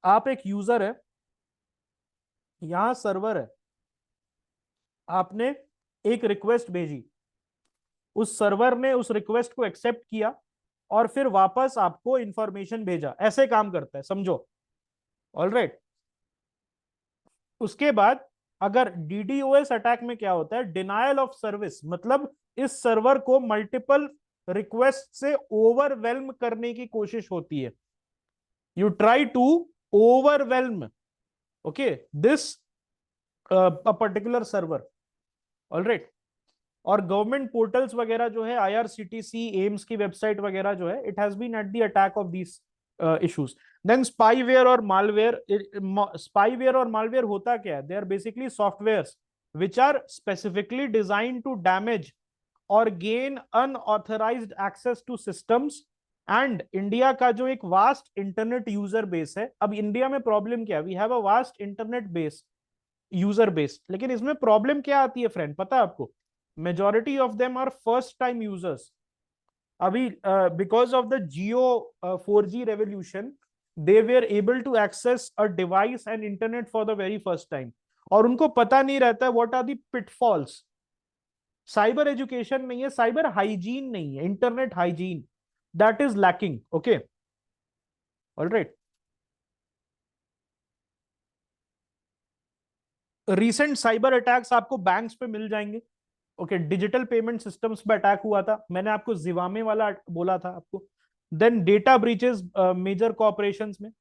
आप एक यूजर है, यहां सर्वर है, आपने एक रिक्वेस्ट भेजी, उस सर्वर ने उस रिक्वेस्ट को एक्सेप्ट किया, और फिर वापस आपको इंफॉर्मेशन भेजा. ऐसे काम करता है, समझो. ऑलराइट. उसके बाद अगर डीडीओएस अटैक में क्या होता है? डिनायल ऑफ सर्विस, मतलब इस सर्वर को मल्टीपल रिक्वेस्ट से ओवरवेल्म करने की कोशिश होती है. You try to overwhelm, okay, this particular server. Alright. और गवर्नमेंट पोर्टल्स वगैरह जो है, आईआरसीटीसी, एम्स की वेबसाइट वगैरह जो है, it has been at the attack of these issues. Then spyware और मालवेयर. स्पाईवेयर और मालवेयर होता क्या है? They are basically softwares which are specifically design to damage और gain unauthorised access to systems. And India का जो एक vast internet user base है, अब इंडिया में प्रॉब्लम क्या है? We have a vast internet base, user base, लेकिन इसमें प्रॉब्लम क्या आती है फ्रेंड, पता है आपको? Majority of them are first time users. अभी because of the Jio 4G revolution, they were able to access a device and internet for the very first time, और उनको पता नहीं रहता है what are the pitfalls. Cyber education नहीं है, cyber hygiene नहीं है, internet hygiene, that is lacking. Okay, alright. Recent cyber attacks आपको बैंक्स पे मिल जाएंगे। ओके, डिजिटल पेमेंट सिस्टम्स पे अटैक हुआ था, मैंने आपको जिवामे वाला बोला था आपको। Then data breaches major corporations में।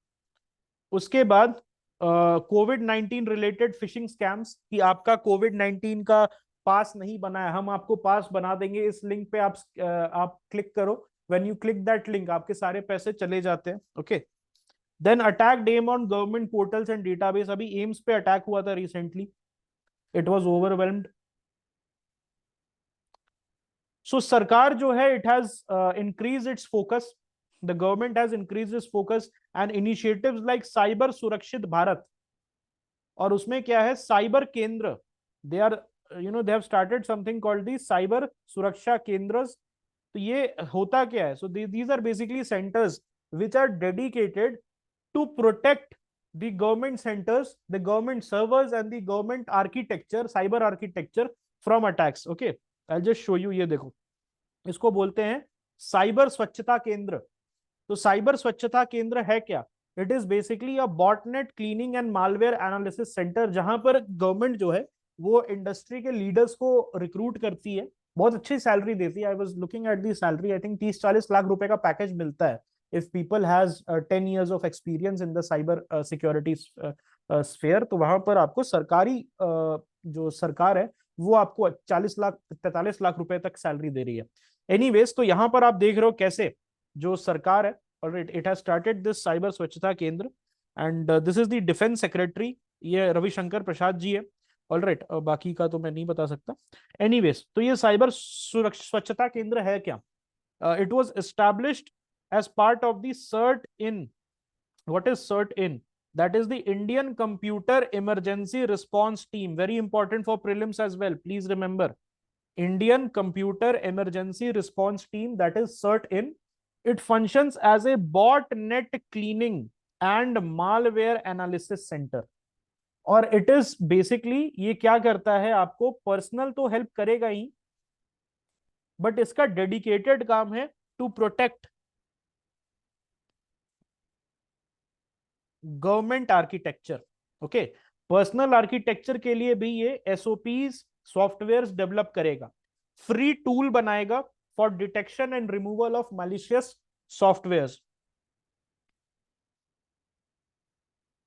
उसके बाद कोविड 19 रिलेटेड फिशिंग स्कैम्स, कि आपका कोविड 19 का पास नहीं बना है, हम आपको पास बना देंगे, इस लिंक पे आप क्लिक करो, when you click that link आपके सारे पैसे चले जाते हैं। Okay, then attack um on government portals and database, अभी एम्स पे अटैक हुआ था recently, it was overwhelmed. So सरकार जो है, it has increase its focus, the government has increase its focus and initiatives like cyber Surakshit Bharat, और उसमें क्या है, cyber Kendra, they are they have started something called the cyber सुरक्षा केंद्र। तो ये होता क्या है, so these are basically centers which are dedicated to protect the government centers, the government servers and the government architecture, cyber architecture from attacks. Okay, I'll just show you, ये देखो, इसको बोलते हैं साइबर स्वच्छता केंद्र। तो साइबर स्वच्छता केंद्र है क्या, it is basically a botnet cleaning and malware analysis centre, जहां पर गवर्नमेंट जो है वो इंडस्ट्री के लीडर्स को रिक्रूट करती है, बहुत अच्छी सैलरी देती है। I was looking at the salary, I think 30-40 lakh रुपए का पैकेज मिलता है if people has 10 years of experience in the cyber security sphere. तो वहां पर आपको सरकारी जो सरकार है वो आपको 40 लाख 45 लाख रुपए तक सैलरी दे रही है। एनीवेज, तो यहां पर आप देख रहे हो कैसे जो सरकार है, और it has started this cyber Swachhta केंद्र, and this is the defence secretary, ये रविशंकर प्रसाद जी है। ऑलराइट, बाकी का तो मैं नहीं बता सकता। एनीवेज, तो ये साइबर स्वच्छता केंद्र है क्या, it was established as part of the CERT In, what is CERT In, that is the Indian Computer Emergency Response Team, very important for prelims as well, please remember, Indian Computer Emergency Response Team, that is CERT-IN. It functions as a botnet cleaning and malware analysis center. और it is basically, ये क्या करता है, आपको personal तो help करेगा ही, but इसका dedicated काम है to protect government architecture. Okay, personal architecture के लिए भी ये एसओपीज सॉफ्टवेयर डेवलप करेगा, फ्री टूल बनाएगा for detection and removal of malicious software.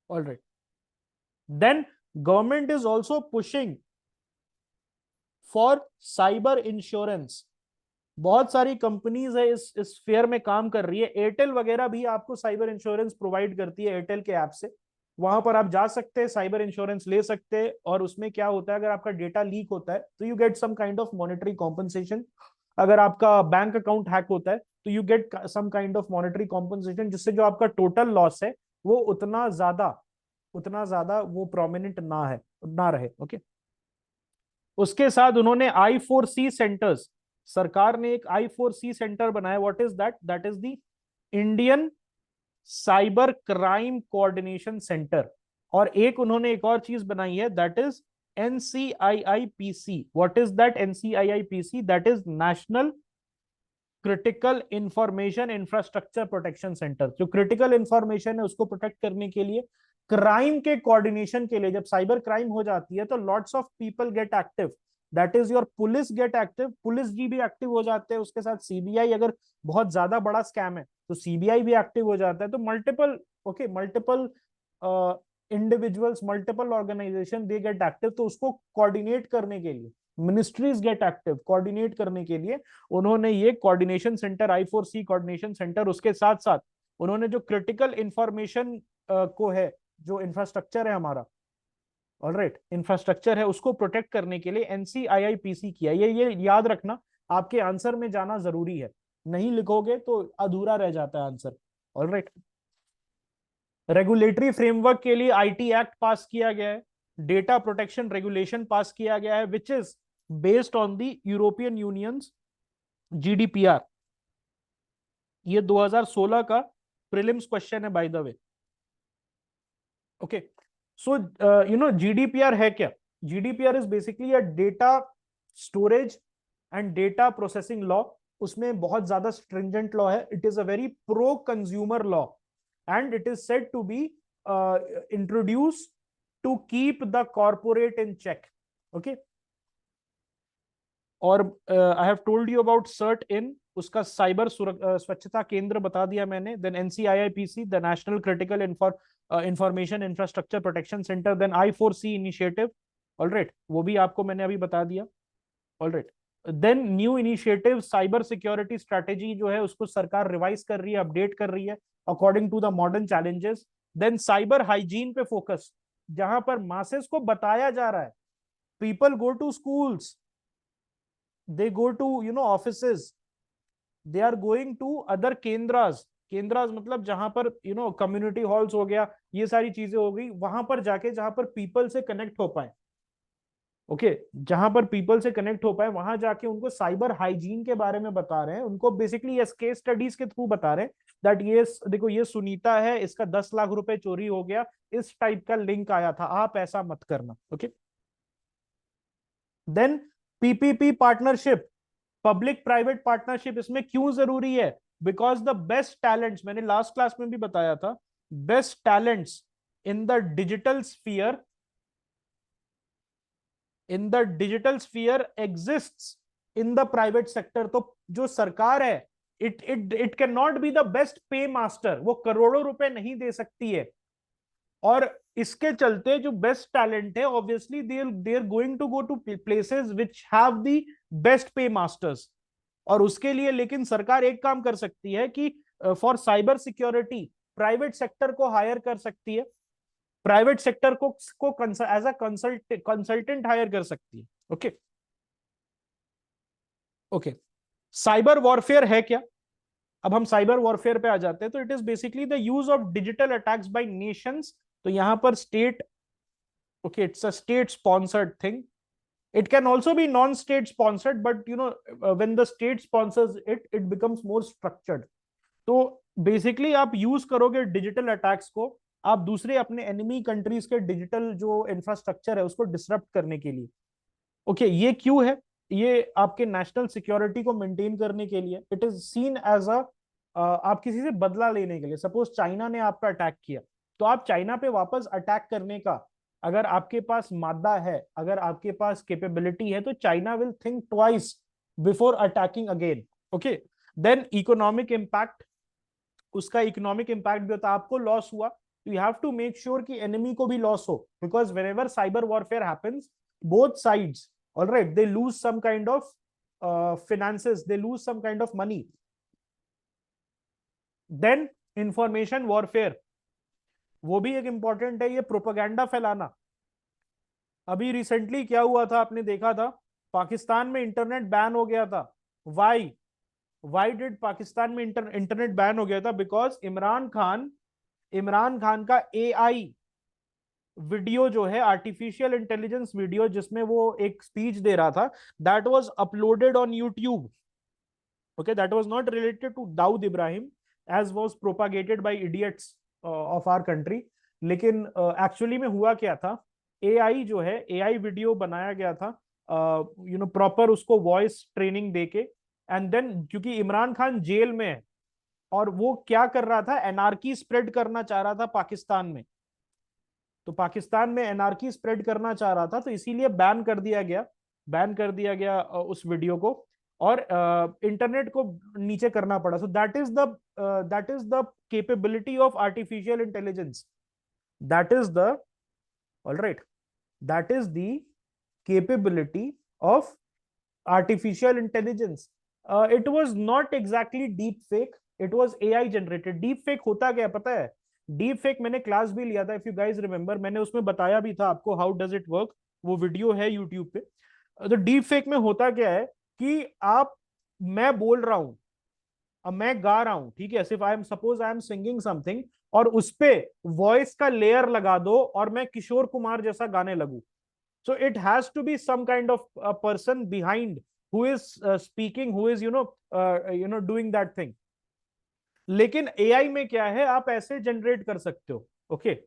Alright, then government is also pushing for cyber insurance, बहुत सारी कंपनीज है इस फेयर में काम कर रही है, एयरटेल वगैरह भी आपको साइबर इंश्योरेंस प्रोवाइड करती है एयरटेल के ऐप से, वहां पर आप जा सकते हैं, साइबर इंश्योरेंस ले सकते हैं, और उसमें क्या होता है, अगर आपका डेटा लीक होता है तो you get some kind of monetary compensation, अगर आपका बैंक अकाउंट हैक होता है तो you get some kind of monetary compensation, जिससे जो आपका टोटल लॉस है वो उतना ज्यादा वो प्रोमिनेंट ना रहे। ओके, उसके साथ उन्होंने I4C सेंटर्स, सरकार ने एक I4C सेंटर बनाया, what is that, that is the Indian cyber crime coordination centre, और एक उन्होंने एक और चीज बनाई है, that is NCIIPC। What is that NCIIPC, that is national critical information infrastructure protection centre, जो क्रिटिकल इंफॉर्मेशन है उसको प्रोटेक्ट करने के लिए, क्राइम के कोऑर्डिनेशन के लिए, जब साइबर क्राइम हो जाती है तो lots of people get active, that is your police get active, police ji भी एक्टिव हो जाते हैं, उसके साथ सीबीआई, अगर बहुत ज्यादा बड़ा स्कैम है तो सीबीआई भी एक्टिव हो जाता है, तो multiple individuals, multiple organisation they get active, तो उसको कोऑर्डिनेट करने के लिए मिनिस्ट्रीज गेट एक्टिव, कोऑर्डिनेट करने के लिए उन्होंने ये coordination centre, I4C coordination centre, उसके साथ साथ उन्होंने जो क्रिटिकल इंफॉर्मेशन को है, जो इंफ्रास्ट्रक्चर है हमारा, ऑलराइट, इंफ्रास्ट्रक्चर है उसको प्रोटेक्ट करने के लिए NCIIPC किया। ये याद रखना, आपके आंसर में जाना जरूरी है, नहीं लिखोगे तो अधूरा रह जाता है आंसर। ऑलराइट, रेगुलेटरी फ्रेमवर्क के लिए IT एक्ट पास किया गया है, डेटा प्रोटेक्शन रेगुलेशन पास किया गया है, which is based on the European unions GDPR, ये 2016 का प्रीलिम्स क्वेश्चन है by the way. Okay, so GDPR है क्या? GDPR is basically a data storage and data processing law. उसमें बहुत ज्यादा स्ट्रिंजेंट लॉ है। It is a very pro consumer law and it is said to be introduce to keep the corporate in check. Okay, और I have told you about CERT In, उसका cyber Swachhta Kendra बता दिया मैंने। Then NCIIPC, the national critical information infrastructure protection centre. Then I4C initiative, alright, वो भी आपको मैंने अभी बता दिया। Alright, then new initiative cyber security strategy जो है उसको सरकार रिवाइज कर रही है, अपडेट कर रही है according to the modern challenges. Then cyber hygiene पे फोकस, जहां पर मासेस को बताया जा रहा है, people go to schools, they go to offices, they are going to other kendras। केंद्रास मतलब जहां पर कम्युनिटी हॉल्स हो गया, ये सारी चीजें हो गई, वहां पर जाके जहां पर पीपल से कनेक्ट हो पाए। ओके, जहां पर पीपल से कनेक्ट हो पाए वहां जाके उनको साइबर हाइजीन के बारे में बता रहे हैं, उनको बेसिकली एस केस स्टडीज के थ्रू बता रहे हैं दैट ये देखो ये सुनीता है, इसका 10 लाख रुपए चोरी हो गया, इस टाइप का लिंक आया था, आप ऐसा मत करना। Okay, then PPP partnership, public private partnership, इसमें क्यों जरूरी है? बिकॉज द बेस्ट टैलेंट्स, मैंने लास्ट क्लास में भी बताया था, best talents in the digital sphere, in the digital sphere exists in the private sector. तो जो सरकार है, it can not be the best pay master, वो करोड़ों रुपए नहीं दे सकती है। और इसके चलते जो बेस्ट टैलेंट है, obviously they are going to go to places which have the best pay masters. और उसके लिए लेकिन सरकार एक काम कर सकती है कि for cyber security private sector को हायर कर सकती है, प्राइवेट सेक्टर को एज अ कंसल्टेंट हायर कर सकती है। ओके, ओके, साइबर वॉरफेयर है क्या? अब हम साइबर वॉरफेयर पे आ जाते हैं। तो it is basically the use of digital attacks by nations. तो यहां पर state, okay, it's a state sponsored thing. It can also be non-state sponsored, but when the state sponsors it, it becomes more structured. तो basically आप use करोगे digital attacks को, आप दूसरे अपने एनिमी कंट्रीज के डिजिटल जो इंफ्रास्ट्रक्चर है उसको डिसरप्ट करने के लिए। ओके, ये क्यों है? ये आपके नेशनल सिक्योरिटी को मेंटेन करने के लिए। It is seen as a, आप किसी से बदला लेने के लिए। सपोज चाइना ने आप पे अटैक किया, तो आप चाइना पे वापस अटैक करने का अगर आपके पास मादा है, अगर आपके पास कैपेबिलिटी है, तो China will think twice before attacking again. Okay, then economic impact, उसका इकोनॉमिक इम्पैक्ट भी होता है। आपको लॉस हुआ, तो you have to make sure कि एनिमी को भी लॉस हो, because when cyber warfare happens, both sides, all right, they lose some kind of finances, they lose some kind of money. Then information warfare, वो भी एक important है, ये propaganda फैलाना। अभी रिसेंटली क्या हुआ था, आपने देखा था, पाकिस्तान में इंटरनेट बैन हो गया था। वाई वाई डिड पाकिस्तान में इंटरनेट बैन हो गया था? बिकॉज इमरान खान का एआई वीडियो जो है, आर्टिफिशियल इंटेलिजेंस वीडियो, जिसमें वो एक स्पीच दे रहा था, that was uploaded on YouTube. Okay, that was not related to Dawood Ibrahim as was propagated by idiots of our country. लेकिन एक्चुअली में हुआ क्या था, एआई जो है, एआई वीडियो बनाया गया था, प्रॉपर उसको वॉइस ट्रेनिंग देके। एंड देन क्योंकि इमरान खान जेल में है और वो क्या कर रहा था, एनार्की स्प्रेड करना चाह रहा था पाकिस्तान में, तो पाकिस्तान में एनार्की स्प्रेड करना चाह रहा था, तो इसीलिए बैन कर दिया गया, बैन कर दिया गया उस वीडियो को, और इंटरनेट को नीचे करना पड़ा। सो that is the capability of artificial intelligence, that is the, all right, that is the capability of artificial intelligence. It was not exactly deep fake, it was AI generated. deep fake होता क्या पता है? deep fake मैंने class भी लिया था, if you guys remember, मैंने उसमें बताया भी था आपको हाउ डज इट वर्क, वो वीडियो है यूट्यूब पे। तो डीप फेक में होता क्या है कि मैं बोल रहा हूं, अब मैं गा रहा हूं, ठीक है, सिर्फ आई एम सिंगिंग समथिंग, और उस पे वॉइस का लेयर लगा दो और मैं किशोर कुमार जैसा गाने लगूं। So it has to be some kind of a person behind who is speaking, who is doing that thing. लेकिन एआई में क्या है, आप ऐसे जनरेट कर सकते हो। ओके,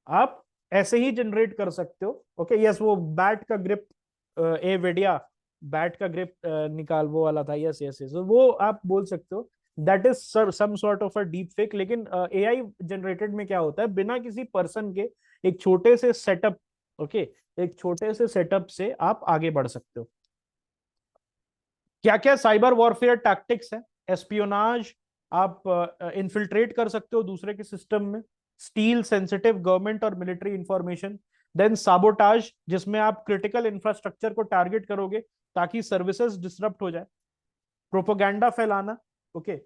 आप ऐसे ही जनरेट कर सकते हो। ओके, यस, वो बैट का ग्रिप, ए वेडिया बैट का ग्रिप निकाल, वो वाला था। यस यस यस, वो आप बोल सकते हो that is some sort of a deep fake. लेकिन एआई जनरेटेड में क्या होता है, बिना किसी पर्सन के एक छोटे से सेटअप, ओके, एक छोटे से सेटअप से आप आगे बढ़ सकते हो। क्या क्या साइबर वॉरफेयर टैक्टिक्स है? एस्पियोनाज, आप इन्फिल्ट्रेट कर सकते हो दूसरे के सिस्टम में, स्टील सेंसिटिव गवर्नमेंट और मिलिट्री इंफॉर्मेशन। देन साबोटाज, जिसमें आप क्रिटिकल इंफ्रास्ट्रक्चर को टारगेट करोगे ताकि सर्विसेज डिसरप्ट हो जाए। प्रोपोगंडा फैलाना, ओके,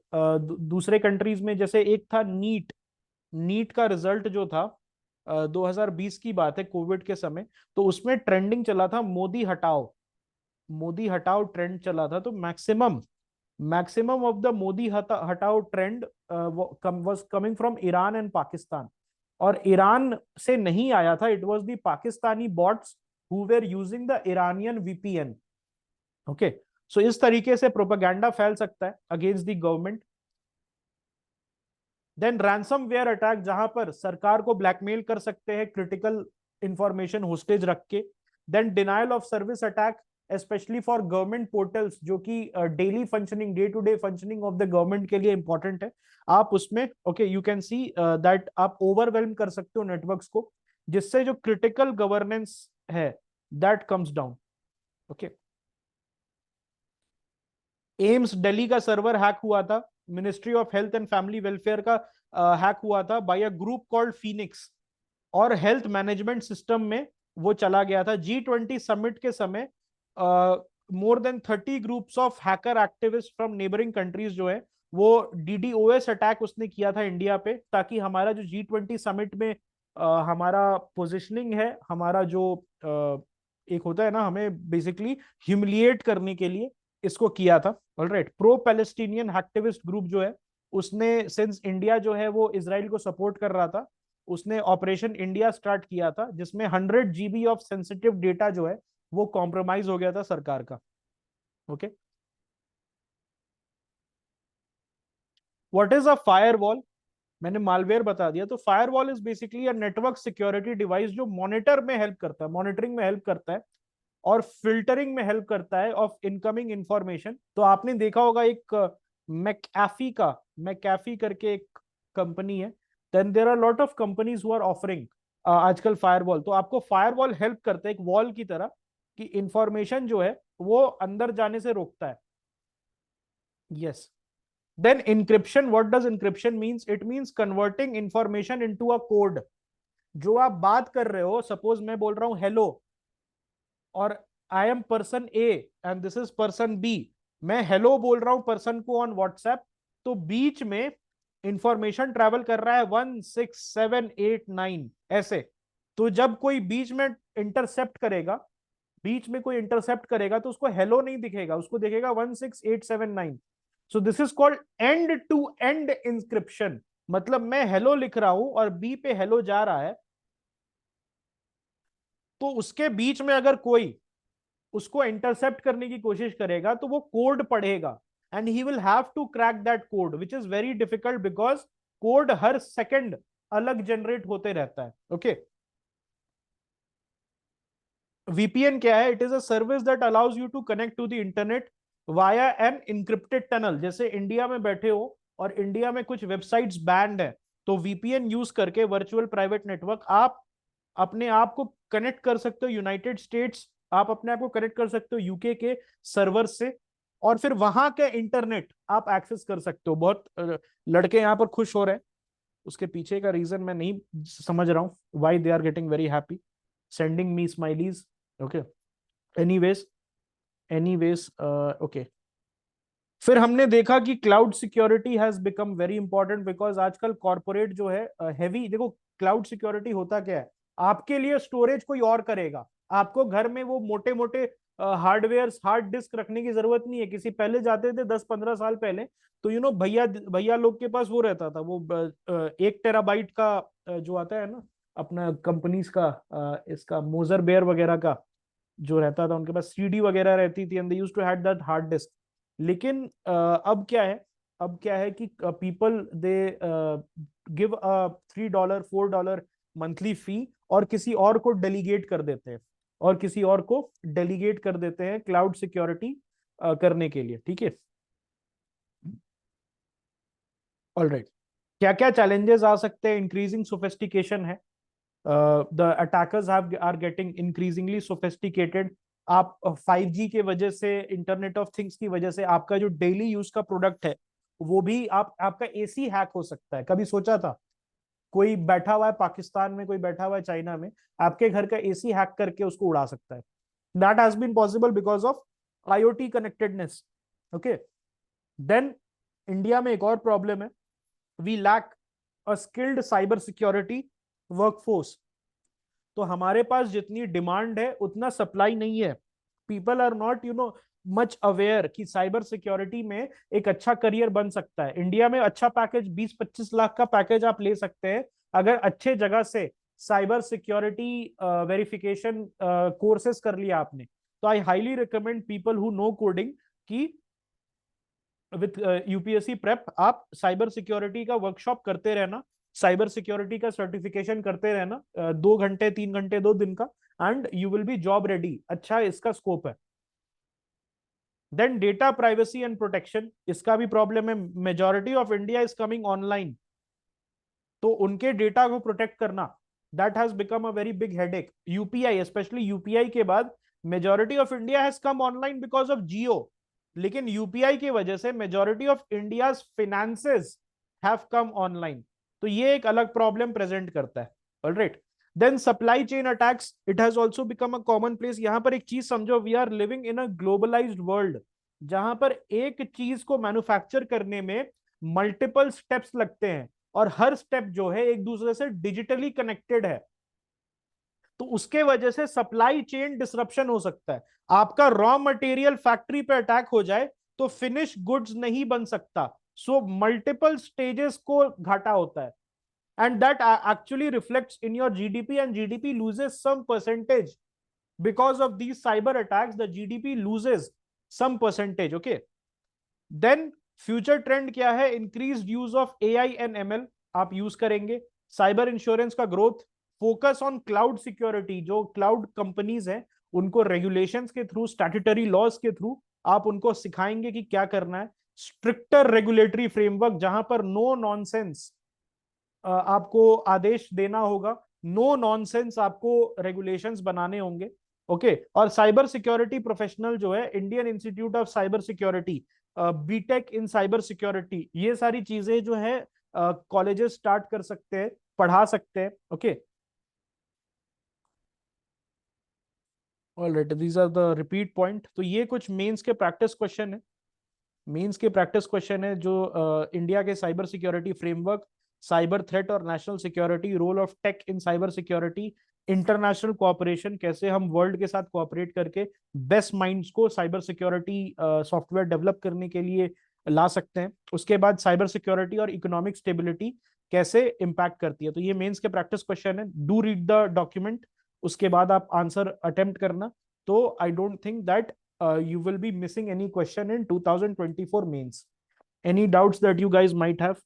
दूसरे कंट्रीज में, जैसे एक था नीट, नीट का रिजल्ट जो था 2020 की बात है, कोविड के समय, तो उसमें ट्रेंडिंग चला था मोदी हटाओ, मोदी हटाओ ट्रेंड चला था। तो maximum maximum of the Modi हटाओ trend was coming from Iran and Pakistan. और ईरान से नहीं आया था, it was the Pakistani bots who were using the Iranian VPN. Okay, so इस तरीके से प्रोपेगेंडा फैल सकता है against the government. Then ransomware attack, जहां पर सरकार को ब्लैकमेल कर सकते हैं क्रिटिकल इंफॉर्मेशन होस्टेज रख के। Then denial of service attack, specially for government portals, जो कि daily functioning, day to day functioning of the government के लिए इंपॉर्टेंट है। आप उसमें, okay, you can see that आप ओवरवेलम कर सकते हो नेटवर्क्स को, जिससे जो क्रिटिकल गवर्नेंस है that comes down. Okay, AIIMS Delhi का सर्वर हैक हुआ था, ministry of health and family welfare का हैक हुआ था by a group called Phoenix, और हेल्थ मैनेजमेंट सिस्टम में वो चला गया था। G20 समिट के समय more than 30 groups of hacker activist from neighbouring countries जो है, वो DDoS अटैक उसने किया था इंडिया पे, ताकि हमारा जो G20 समिट में हमारा पोजिशनिंग है, हमारा जो एक होता है ना, हमें बेसिकली ह्यूमिलिएट करने के लिए इसको किया था। Alright, pro Palestinian activist group जो है, उसने, सिंस इंडिया जो है वो इसराइल को सपोर्ट कर रहा था, उसने ऑपरेशन इंडिया स्टार्ट किया था, जिसमें 100 GB ऑफ सेंसिटिव डेटा जो है वो कॉम्प्रोमाइज हो गया था सरकार का। Okay, what is a firewall? मैंने मालवेयर बता दिया। तो firewall is basically a network security device जो मॉनिटर में हेल्प करता है, मॉनिटरिंग में हेल्प करता है, और फिल्टरिंग में हेल्प करता है ऑफ इनकमिंग इंफॉर्मेशन। तो आपने देखा होगा एक मैकएफी का, मैकएफी करके एक कंपनी है। Then there are lot of companies who are offering आजकल फायरवॉल। तो आपको फायरवॉल हेल्प करता है एक वॉल की तरह, कि इंफॉर्मेशन जो है वो अंदर जाने से रोकता है। Yes. Then encryption, what does encryption means? It means converting information into a code. जो आप बात कर रहे हो, सपोज मैं बोल रहा हूं हेलो, और I am person A and this is person B, मैं हेलो बोल रहा हूं पर्सन को ऑन व्हाट्सएप, तो बीच में इंफॉर्मेशन ट्रैवल कर रहा है 1 6 7 8 9 ऐसे। तो जब कोई बीच में इंटरसेप्ट करेगा, बीच में कोई इंटरसेप्ट करेगा, तो उसको हेलो नहीं दिखेगा, उसको दिखेगा 1 6 8 7 9। So this is called end to end encryption. मतलब मैं हेलो लिख रहा हूं और बी पे हेलो जा रहा है, तो उसके बीच में अगर कोई उसको इंटरसेप्ट करने की कोशिश करेगा, तो वो कोड पढ़ेगा, and he will have to crack that code, which is very difficult, because code हर सेकंड अलग जनरेट होते रहता है। ओके, VPN क्या है? It is a service that allows you to connect to the internet via an encrypted tunnel. जैसे India में बैठे हो और इंडिया में कुछ वेबसाइट्स बैंड है, तो VPN यूज करके, वर्चुअल प्राइवेट नेटवर्क, आप अपने आप को कनेक्ट कर सकते हो यूनाइटेड स्टेट्स, आप अपने आप को कनेक्ट कर सकते हो यूके के सर्वर से, और फिर वहां के इंटरनेट आप एक्सेस कर सकते हो। बहुत लड़के यहाँ पर खुश हो रहे हैं, उसके पीछे का रीजन मैं नहीं समझ रहा हूँ, why they are getting very happy, sending me smileys. Okay, anyways, anyways, okay. फिर हमने देखा कि cloud security has become very important, because आजकल कॉर्पोरेट जो है हैवी, देखो क्लाउड सिक्योरिटी होता क्या है, आपके लिए स्टोरेज कोई और करेगा, आपको घर में वो मोटे मोटे हार्डवेयर, हार्ड डिस्क रखने की जरूरत नहीं है। किसी पहले जाते थे 10 15 साल पहले, तो भैया भैया लोग के पास वो रहता था, वो 1 टेराबाइट का जो आता है ना, अपना कंपनीज का, इसका मोजर बेयर वगैरह का जो रहता था, उनके पास CD वगैरह रहती थी, and they used to have that hard disk. लेकिन अब क्या है, अब क्या है कि people they give a $3 $4 monthly fee, और किसी और को डेलीगेट कर देते हैं, और किसी और को डेलीगेट कर देते हैं क्लाउड सिक्योरिटी करने के लिए, ठीक है। ऑलराइट, क्या क्या चैलेंजेस आ सकते हैं? इंक्रीजिंग सोफिस्टिकेशन है, the attackers are getting increasingly sophisticated. आप 5G के वजह से, इंटरनेट ऑफ थिंग्स की वजह से आपका जो डेली यूज का प्रोडक्ट है वो भी, आपका एसी हैक हो सकता है। कभी सोचा था? कोई बैठा हुआ है पाकिस्तान में, कोई बैठा हुआ है चाइना में, आपके घर का एसी हैक करके उसको उड़ा सकता है। That has been possible because of IoT connectedness. Okay, then India में एक और प्रॉब्लम है, we lack a skilled cyber security workforce. तो हमारे पास जितनी डिमांड है उतना सप्लाई नहीं है। People are not much aware कि साइबर सिक्योरिटी में एक अच्छा करियर बन सकता है। इंडिया में अच्छा पैकेज 20-25 लाख का पैकेज आप ले सकते हैं अगर अच्छे जगह से साइबर सिक्योरिटी वेरिफिकेशन कोर्सेज कर लिया आपने। तो I highly recommend people who know coding कि विथ यूपीएससी प्रेप आप साइबर सिक्योरिटी का वर्कशॉप करते रहना, साइबर सिक्योरिटी का सर्टिफिकेशन करते रहना, 2 घंटे 3 घंटे 2 दिन का, and you will be job ready. अच्छा इसका स्कोप है। Then data privacy and protection, इसका भी प्रॉब्लम है। Majority of India is coming online, तो उनके डेटा को प्रोटेक्ट करना, that has become a very big headache. UPI, specially UPI के बाद majority of India has come online because of Jio, लेकिन यूपीआई की वजह से majority of India finances have come online. तो ये एक अलग प्रॉब्लम प्रेजेंट करता है। Alright, then supply chain attacks, it has also become a common place. यहां पर एक चीज समझो, we are living in a globalised world, जहां पर एक चीज को मैन्युफैक्चर करने में मल्टीपल स्टेप्स लगते हैं, और हर स्टेप जो है एक दूसरे से डिजिटली कनेक्टेड है। तो उसके वजह से सप्लाई चेन डिसरप्शन हो सकता है। आपका रॉ मटेरियल फैक्ट्री पे अटैक हो जाए तो फिनिश गुड्स नहीं बन सकता। सो मल्टीपल स्टेजेस को घाटा होता है, and that actually reflects in your GDP, and GDP loses some percentage because of these cyber attacks. The GDP loses some percentage. Okay, then future trend क्या है? Increase use of AI and ML आप use करेंगे। Cyber insurance का growth, focus on cloud security. जो cloud companies हैं उनको regulations के through, statutory laws के थ्रू आप उनको सिखाएंगे कि क्या करना है। स्ट्रिक्टर रेगुलेटरी फ्रेमवर्क, जहां पर नो नॉनसेंस आपको आदेश देना होगा, नो नॉनसेंस आपको रेगुलेशंस बनाने होंगे। ओके, और साइबर सिक्योरिटी प्रोफेशनल जो है, Indian institute of cyber security, BTech in cyber security, ये सारी चीजें जो है कॉलेजेस स्टार्ट कर सकते हैं, पढ़ा सकते हैं। Okay, alright, these are the repeat point. तो ये कुछ मेंस के प्रैक्टिस क्वेश्चन है, मेंस के प्रैक्टिस क्वेश्चन है जो इंडिया के cyber security framework, cyber threat और national security, role of tech in cyber security, international cooperation, कैसे हम वर्ल्ड के साथ कोऑपरेट करके बेस्ट माइंड्स को साइबर सिक्योरिटी सॉफ्टवेयर डेवलप करने के लिए ला सकते हैं। उसके बाद साइबर सिक्योरिटी और इकोनॉमिक स्टेबिलिटी कैसे इंपैक्ट करती है। तो ये मेंस के प्रैक्टिस क्वेश्चन है, डू रीड द डॉक्यूमेंट, उसके बाद आप आंसर अटेम्प्ट करना। तो I don't think that you will be missing any question in 2024 mains. Any doubts that you guys might have?